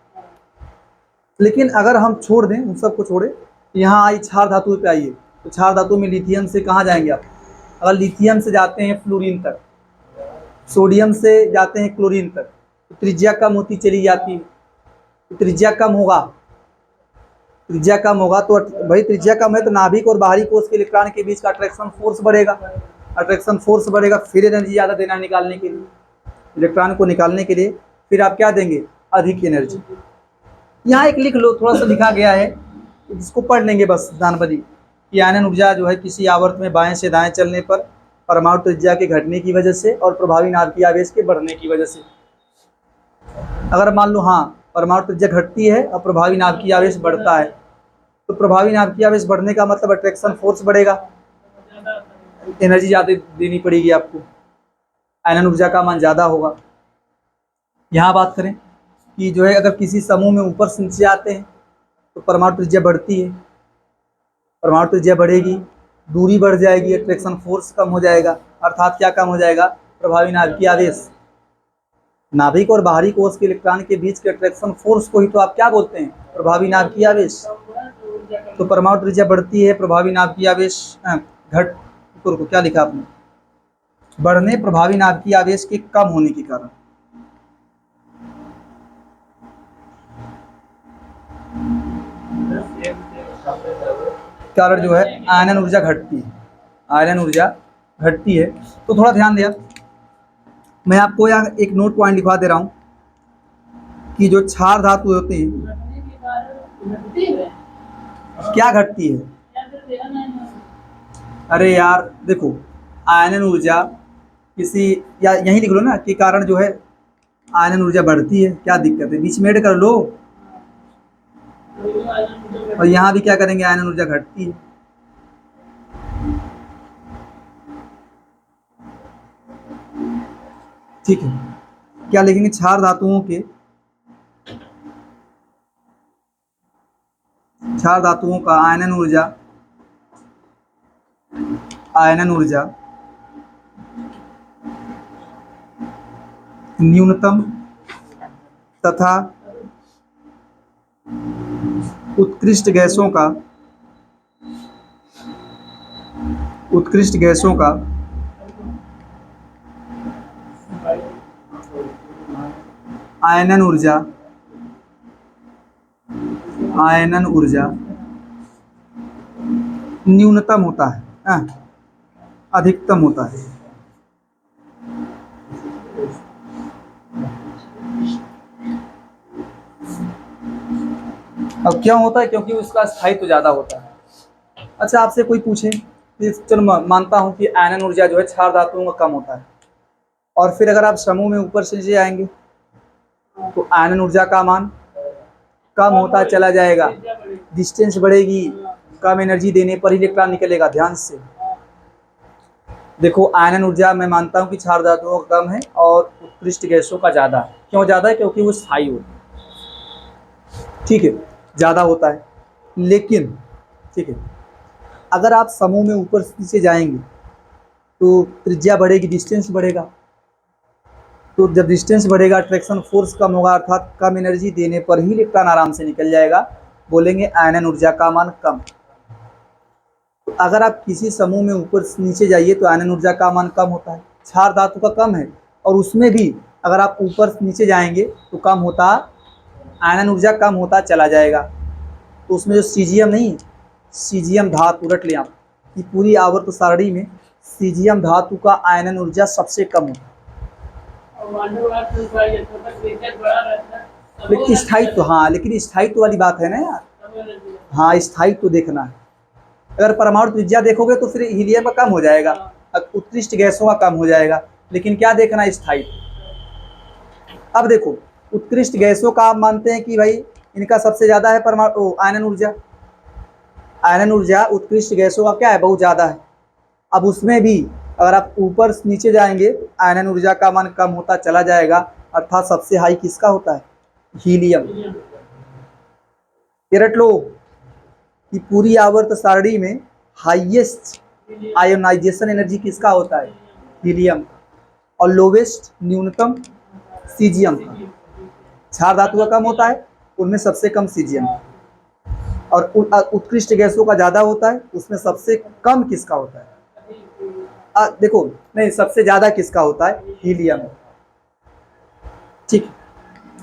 लेकिन अगर हम छोड़ दें, उन सबको छोड़े, यहाँ आई क्षार धातु पे आइए, तो क्षार धातु में लिथियम से कहाँ जाएंगे आप? अगर लिथियम से जाते हैं फ्लोरीन तक, सोडियम से जाते हैं क्लोरीन तक, तो त्रिज्या कम होती चली जाती है। तो त्रिज्या कम होगा, त्रिज्या कम होगा तो भाई त्रिज्या कम है तो नाभिक और बाहरी कोश के इलेक्ट्रॉन के बीच का अट्रैक्शन फोर्स बढ़ेगा। अट्रैक्शन फोर्स बढ़ेगा, फिर एनर्जी ज़्यादा देना निकालने के लिए, इलेक्ट्रॉन को निकालने के लिए फिर आप क्या देंगे? अधिक एनर्जी। यहाँ एक लिख लो, थोड़ा सा लिखा गया है, इसको पढ़ लेंगे बस जानबदी कि आयनन ऊर्जा जो है किसी आवर्त में बाएं से दाएं चलने पर परमाणु त्रिज्या के घटने की वजह से और प्रभावी नाभिकीय आवेश के बढ़ने की वजह से। अगर मान लो हाँ परमाणु त्रिज्या घटती है और प्रभावी नाभिकीय आवेश बढ़ता है, तो प्रभावी नाभिकीय आवेश बढ़ने का मतलब अट्रैक्शन फोर्स बढ़ेगा, एनर्जी ज़्यादा देनी पड़ेगी आपको, आयनन ऊर्जा का मान ज़्यादा होगा। यहाँ बात करें कि जो है अगर किसी समूह में ऊपर से नीचे आते हैं तो परमाणु त्रिज्या बढ़ती है, परमाणु त्रिज्या बढ़ेगी, दूरी बढ़ जाएगी, अट्रैक्शन फोर्स कम हो जाएगा, अर्थात क्या कम हो जाएगा? प्रभावी नाभिकीय आवेश। नाभिक और बाहरी कोश के इलेक्ट्रॉन के बीच के अट्रैक्शन फोर्स को ही तो आप क्या बोलते हैं? प्रभावी नाभिकीय आवेश। तो परमाणु त्रिज्या बढ़ती है, प्रभावी नाभिकीय आवेश घट को क्या लिखा आपने? बढ़ने प्रभावी नाभिकीय आवेश के कम होने के कारण। कारण जो है आयनन ऊर्जा घटती है, आयनन ऊर्जा घटती है। तो थोड़ा ध्यान दिया, मैं आपको यहाँ एक नोट पॉइंट लिखवा दे रहा हूँ कि जो क्षार धातु होते हैं क्या घटती है? अरे यार देखो, आयनन ऊर्जा किसी, या यहीं लिख लो ना कि कारण जो है आयनन ऊर्जा बढ़ती है, क्या दिक्कत है? बीच में ऐड कर लो। और यहाँ भी क्या करेंगे? आयनन ऊर्जा घटती है। ठीक है, क्या लिखेंगे? क्षार धातुओं के, क्षार धातुओं का आयनन ऊर्जा, आयनन ऊर्जा न्यूनतम तथा उत्कृष्ट गैसों का, उत्कृष्ट गैसों का आयनन ऊर्जा, आयनन ऊर्जा न्यूनतम होता है, अधिकतम होता है। अब क्यों होता है? क्योंकि उसका स्थायित्व ज़्यादा होता है। अच्छा आपसे कोई पूछे, चलो मानता हूँ कि आयनन ऊर्जा जो है क्षार धातुओं का कम होता है, और फिर अगर आप समूह में ऊपर से नीचे आएंगे तो आयनन ऊर्जा का मान कम होता चला जाएगा, डिस्टेंस बढ़ेगी, कम एनर्जी देने पर ही इलेक्ट्रॉन निकलेगा। ध्यान से देखो, आयनन ऊर्जा मैं मानता हूँ कि क्षार धातुओं का कम है और उत्कृष्ट गैसों का ज़्यादा है। क्यों ज़्यादा है? क्योंकि वो स्थायी होती है। ठीक है, ज़्यादा होता है। लेकिन ठीक है, अगर आप समूह में ऊपर से नीचे जाएंगे तो त्रिज्या बढ़ेगी, डिस्टेंस बढ़ेगा। तो जब डिस्टेंस बढ़ेगा अट्रैक्शन फोर्स कम होगा, अर्थात कम एनर्जी देने पर ही इलेक्ट्रॉन आराम से निकल जाएगा। बोलेंगे आयनन ऊर्जा का मान कम। तो अगर आप किसी समूह में ऊपर से नीचे जाइए तो आयनन ऊर्जा का मान कम होता है। क्षार धातु का कम है, और उसमें भी अगर आप ऊपर से नीचे जाएंगे तो कम होता, आयनन ऊर्जा कम होता चला जाएगा। तो उसमें जो सीजियम नहीं, सीजियम धातु रट लें आप कि पूरी आवर्त सारणी में सीजियम धातु का आयनन ऊर्जा सबसे कम होता है। लेकिन स्थायित्व, हाँ लेकिन स्थायित्व वाली बात है ना यार। हाँ स्थायित्व देखना है। अगर परमाणु त्रिज्या देखोगे तो फिर हीलियम का कम हो जाएगा, उत्कृष्ट गैसों का कम हो जाएगा, लेकिन क्या देखना है? स्थायित्व। अब देखो, उत्कृष्ट गैसों का आप मानते हैं कि भाई इनका सबसे ज़्यादा है परमाणु आयनन ऊर्जा, आयनन ऊर्जा उत्कृष्ट गैसों का क्या है? बहुत ज़्यादा है। अब उसमें भी अगर आप ऊपर नीचे जाएंगे आयनन ऊर्जा का मान कम होता चला जाएगा, अर्थात सबसे हाई किसका होता है? हीलियम। ये रट लो कि पूरी आवर्त सारणी में हाईएस्ट आयोनाइजेशन एनर्जी किसका होता है? हीलियम का, और लोवेस्ट न्यूनतम सीजियम का। क्षार धातु का कम होता है, उनमें सबसे कम सीजियम, और उत्कृष्ट गैसों का ज़्यादा होता है, उसमें सबसे कम किसका होता है? देखो, नहीं, सबसे ज़्यादा किसका होता है? हीलियम। ठीक,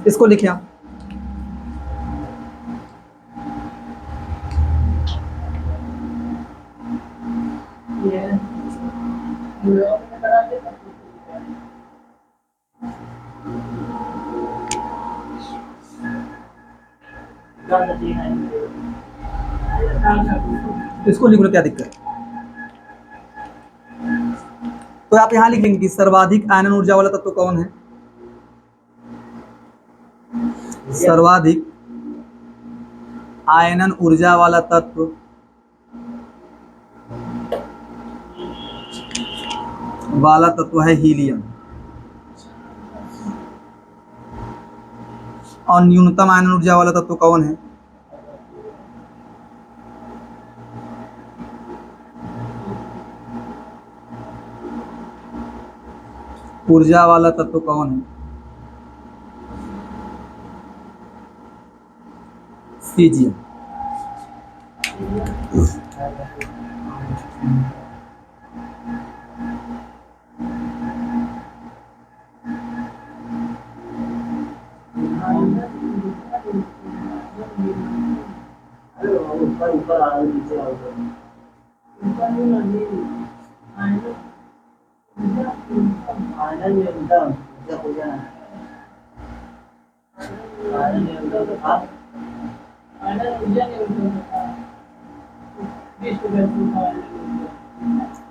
इसको लिखें आप। इसको लिख लो, क्या दिक्कत है? तो आप यहां लिखेंगे कि सर्वाधिक आयनन ऊर्जा वाला तत्व कौन है? सर्वाधिक आयनन ऊर्जा वाला तत्व है हीलियम, और न्यूनतम आयनन ऊर्जा वाला तत्व कौन है? ऊर्जा वाला तत्व कौन है? सीजियम।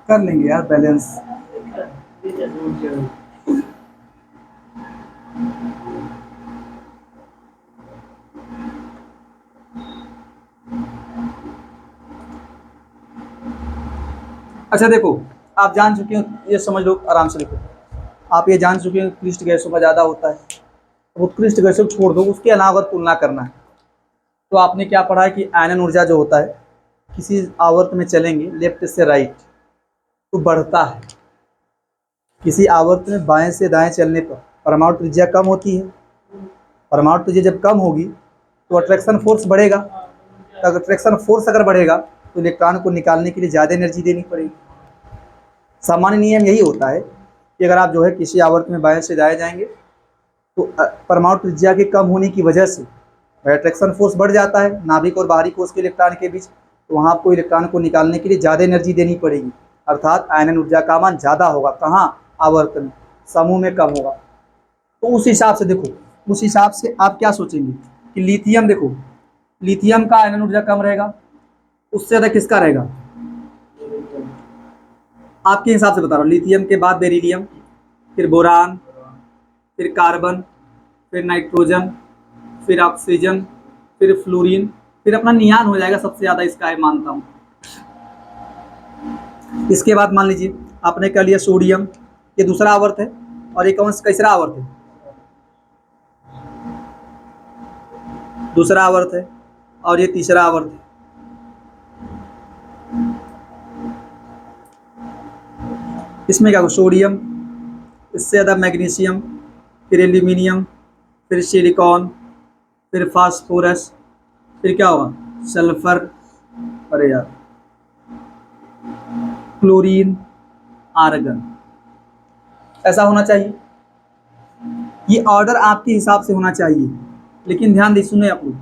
कर लेंगे यार बैलेंस। अच्छा देखो, आप जान चुके हो, ये समझ लो, आराम से देखो, आप ये जान चुके हो उत्कृष्ट गैसों का ज़्यादा होता है। उत्कृष्ट गैसों को छोड़ दो, उसके अलावा अगर तुलना करना है तो आपने क्या पढ़ा है कि आयनन ऊर्जा जो होता है, किसी आवर्त में चलेंगे लेफ्ट से राइट तो बढ़ता है, किसी आवर्त में बाएं से दाएं चलने पर परमाणु त्रिज्या कम होती है। परमाणु त्रिज्या जब कम होगी तो अट्रैक्शन फोर्स बढ़ेगा। तो अट्रैक्शन फोर्स अगर बढ़ेगा तो इलेक्ट्रॉन को निकालने के लिए ज़्यादा एनर्जी देनी पड़ेगी। सामान्य नियम यही होता है कि अगर आप जो है किसी आवर्त में बाएं से दाएं जाएंगे तो परमाणु त्रिज्या के कम होने की वजह से अट्रैक्शन फोर्स बढ़ जाता है नाभिक और बाहरी कोश के इलेक्ट्रॉन के बीच, तो वहाँ आपको इलेक्ट्रॉन को निकालने के लिए ज़्यादा एनर्जी देनी पड़ेगी, अर्थात आयनन ऊर्जा का मान ज़्यादा होगा। कहाँ? आवर्त में, समूह में कम होगा। तो उस हिसाब से देखो, उस हिसाब से आप क्या सोचेंगे कि लिथियम, देखो लिथियम का आयनन ऊर्जा कम रहेगा, उससे ज़्यादा किसका रहेगा? आपके हिसाब से बता रहा हूँ। लिथियम के बाद बेरिलियम, फिर बोरान, फिर कार्बन, फिर नाइट्रोजन, फिर ऑक्सीजन, फिर फ्लोरीन, फिर अपना नियान हो जाएगा सबसे ज़्यादा, इसका है मानता हूँ। इसके बाद मान लीजिए आपने कह लिया सोडियम, ये दूसरा आवर्त है, और ये कौन सा तीसरा आवर्त है? दूसरा आवर्त है, और ये तीसरा आवर्त है। इसमें क्या होगा? सोडियम, इससे ज़्यादा मैग्नीशियम, फिर एल्यूमिनियम, फिर सिलिकॉन, फिर फास्फोरस, फिर क्या होगा? सल्फर, अरे यार, क्लोरीन, आर्गन। ऐसा होना चाहिए। ये ऑर्डर आपके हिसाब से होना चाहिए, लेकिन ध्यान दे, सुने आप लोग,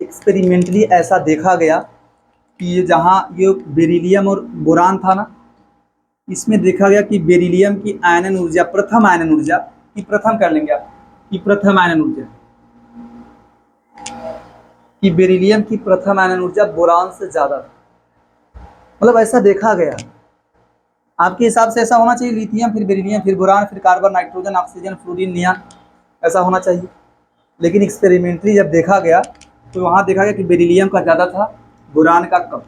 एक्सपेरिमेंटली ऐसा देखा गया कि ये जहाँ ये बेरिलियम और बोरान था ना, इसमें देखा गया कि बेरिलियम की आयनन ऊर्जा, प्रथम आयनन ऊर्जा की, प्रथम कर लेंगे आप कि प्रथम आयनन ऊर्जा, कि बेरिलियम की प्रथम आयनन ऊर्जा बोरान से ज़्यादा, मतलब ऐसा देखा गया। आपके हिसाब से ऐसा होना चाहिए, लिथियम फिर बेरिलियम फिर बोरान फिर कार्बन नाइट्रोजन ऑक्सीजन फ्लोरीन नियान, ऐसा होना चाहिए। लेकिन एक्सपेरिमेंटली जब देखा गया तो वहाँ देखा गया कि बेरिलियम का ज़्यादा था, बोरान का कम।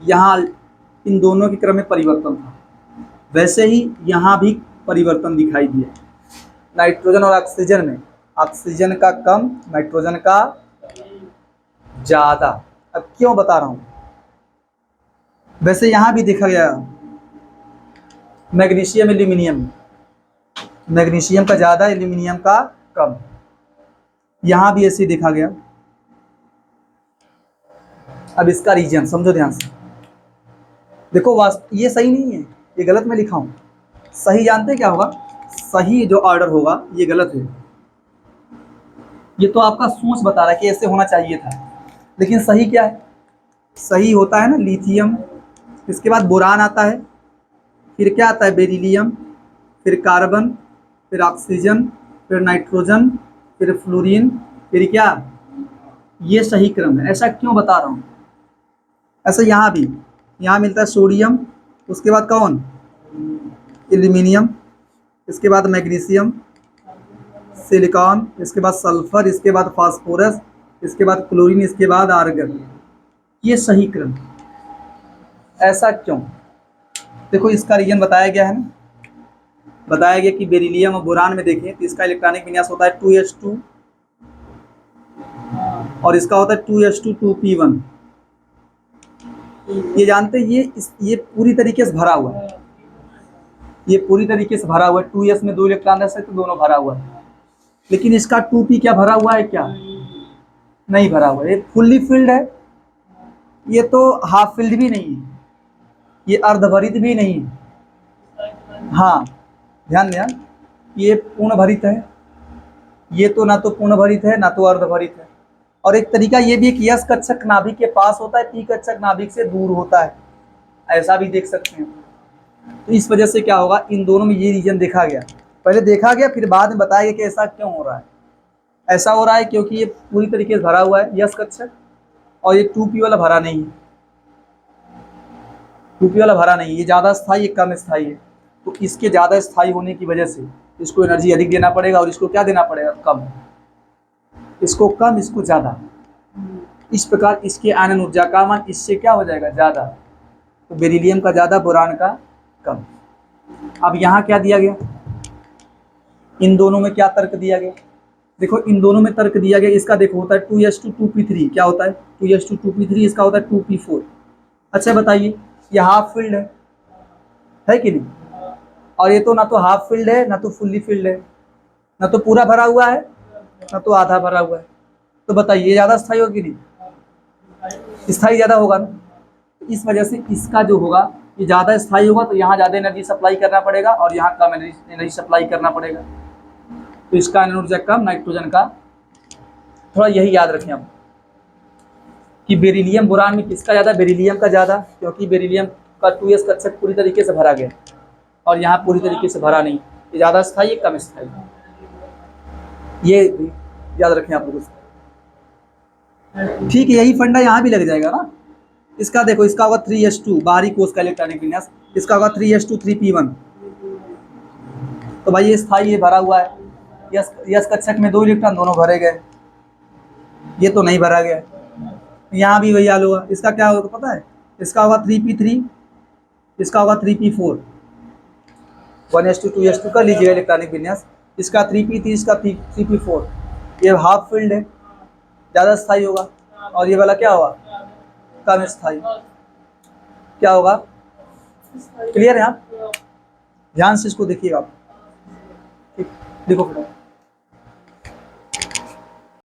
यहाँ इन दोनों के क्रम में परिवर्तन था, वैसे ही यहाँ भी परिवर्तन दिखाई दिया। नाइट्रोजन और ऑक्सीजन में ऑक्सीजन का कम, नाइट्रोजन का ज़्यादा। अब क्यों बता रहा हूँ? वैसे यहाँ भी देखा गया मैग्नीशियम एल्यूमिनियम, मैग्नीशियम का ज़्यादा, एल्यूमिनियम का कम। यहाँ भी ऐसे देखा गया। अब इसका रीजन समझो ध्यान से। देखो ये सही नहीं है, ये गलत मैं लिखा हूँ। सही जानते हैं क्या होगा? सही जो ऑर्डर होगा ये गलत है। ये तो आपका सोच बता रहा है कि ऐसे होना चाहिए था, लेकिन सही क्या है? सही होता है ना लिथियम, इसके बाद बोरान आता है, फिर क्या आता है? बेरिलियम, फिर कार्बन, फिर ऑक्सीजन, फिर नाइट्रोजन, फिर फ्लोरीन, फिर क्या? ये सही क्रम है। ऐसा क्यों बता रहा हूँ? ऐसा यहाँ भी, यहाँ मिलता है सोडियम, उसके बाद कौन? एल्यूमिनियम, इसके बाद मैग्नीशियम, सिलिकॉन, इसके बाद सल्फर, इसके बाद फास्फोरस, इसके बाद क्लोरीन, इसके बाद आर्गन। ये सही क्रम। ऐसा क्यों? देखो इसका रीजन बताया गया है ना, बताया गया कि बेरिलियम और बोरान में देखें तो इसका इलेक्ट्रॉनिक विन्यास होता है 2s2 और इसका होता है 2s2 2p1। ये जानते हैं ये पूरी तरीके से भरा हुआ है, ये पूरी तरीके से भरा हुआ है। 2s में 2 इलेक्ट्रॉन है तो दोनों भरा हुआ है, लेकिन इसका 2p क्या भरा हुआ है? क्या नहीं भरा हुआ है। ये फुल्ली फिल्ड है, ये तो हाफ फिल्ड भी नहीं है, ये अर्धभरित भी नहीं है। हाँ ध्यान दें, ये पूर्ण भरित है, ये तो ना तो पूर्ण भरित है ना तो अर्धभरित है। और एक तरीका ये भी है कि यस कक्षक नाभिक के पास होता है, पी कक्षक नाभिक से दूर होता है, ऐसा भी देख सकते हैं। तो इस वजह से क्या होगा, इन दोनों में ये रीजन देखा गया, पहले देखा गया फिर बाद में बताया गया कि ऐसा क्यों हो रहा है। ऐसा हो रहा है क्योंकि ये पूरी तरीके से भरा हुआ है यस कक्षक, और ये 2p वाला भरा नहीं है, 2p वाला भरा नहीं है, ये ज़्यादा स्थायी, ये कम स्थायी है। तो इसके ज़्यादा स्थायी होने की वजह से इसको एनर्जी अधिक देना पड़ेगा और इसको क्या देना पड़ेगा? कम। इसको कम, इसको ज़्यादा। इस प्रकार इसके आयनन ऊर्जा का मान इससे क्या हो जाएगा? ज़्यादा। तो बेरिलियम का ज़्यादा, बोरान का कम। अब यहाँ क्या दिया गया? इन दोनों में क्या तर्क दिया गया? देखो इन दोनों में तर्क दिया गया, इसका देखो होता है 2s2 2p3। क्या होता है? 2s2 2p3, इसका होता है 2p4। अच्छा बताइए, ये हाफ फील्ड है कि नहीं? और ये तो ना तो हाफ फील्ड है ना तो फुल्ली फील्ड है, ना तो पूरा भरा हुआ है ना तो आधा भरा हुआ है। तो बताइए ये ज़्यादा स्थायी होगी नहीं? स्थायी ज़्यादा होगा ना। इस वजह से इसका जो होगा ये ज़्यादा स्थायी होगा, तो यहाँ ज़्यादा एनर्जी सप्लाई करना पड़ेगा और यहाँ कम एनर्जी सप्लाई करना पड़ेगा। तो इसका आयनन ऊर्जा कम, नाइट्रोजन का। थोड़ा यही याद रखें आप कि बेरिलियम बोरान में किसका ज़्यादा? बेरिलियम का ज़्यादा, क्योंकि बेरिलियम का 2s कक्षक पूरी तरीके से भरा गया और यहाँ पूरी तरीके से भरा नहीं। ये ज़्यादा स्थायी, कम स्थायी, ये याद रखें आप लोग। ठीक है, यही फंडा यहाँ भी लग जाएगा ना। इसका देखो, इसका होगा 3s2 बाहरी कोश का इलेक्ट्रॉनिक विन्यास, इसका होगा 3s2 3p1। तो भाई ये स्थायी, ये भरा हुआ है, यस कक्षक में 2 इलेक्ट्रॉन दोनों भरे गए, ये तो नहीं भरा गया। यहाँ भी वही हाल होगा। इसका क्या होगा पता है? इसका होगा 3p3, इसका होगा 3p4। 1s2 2s2 कर लीजिएगा इलेक्ट्रॉनिक विन्यास। इसका 3p3, इसका 3p4। ये हाफ फील्ड है, ज़्यादा स्थायी होगा, और ये वाला क्या होगा? कम स्थायी। क्या होगा? क्लियर है? आप ध्यान से इसको देखिएगा आप। ठीक, देखो फिर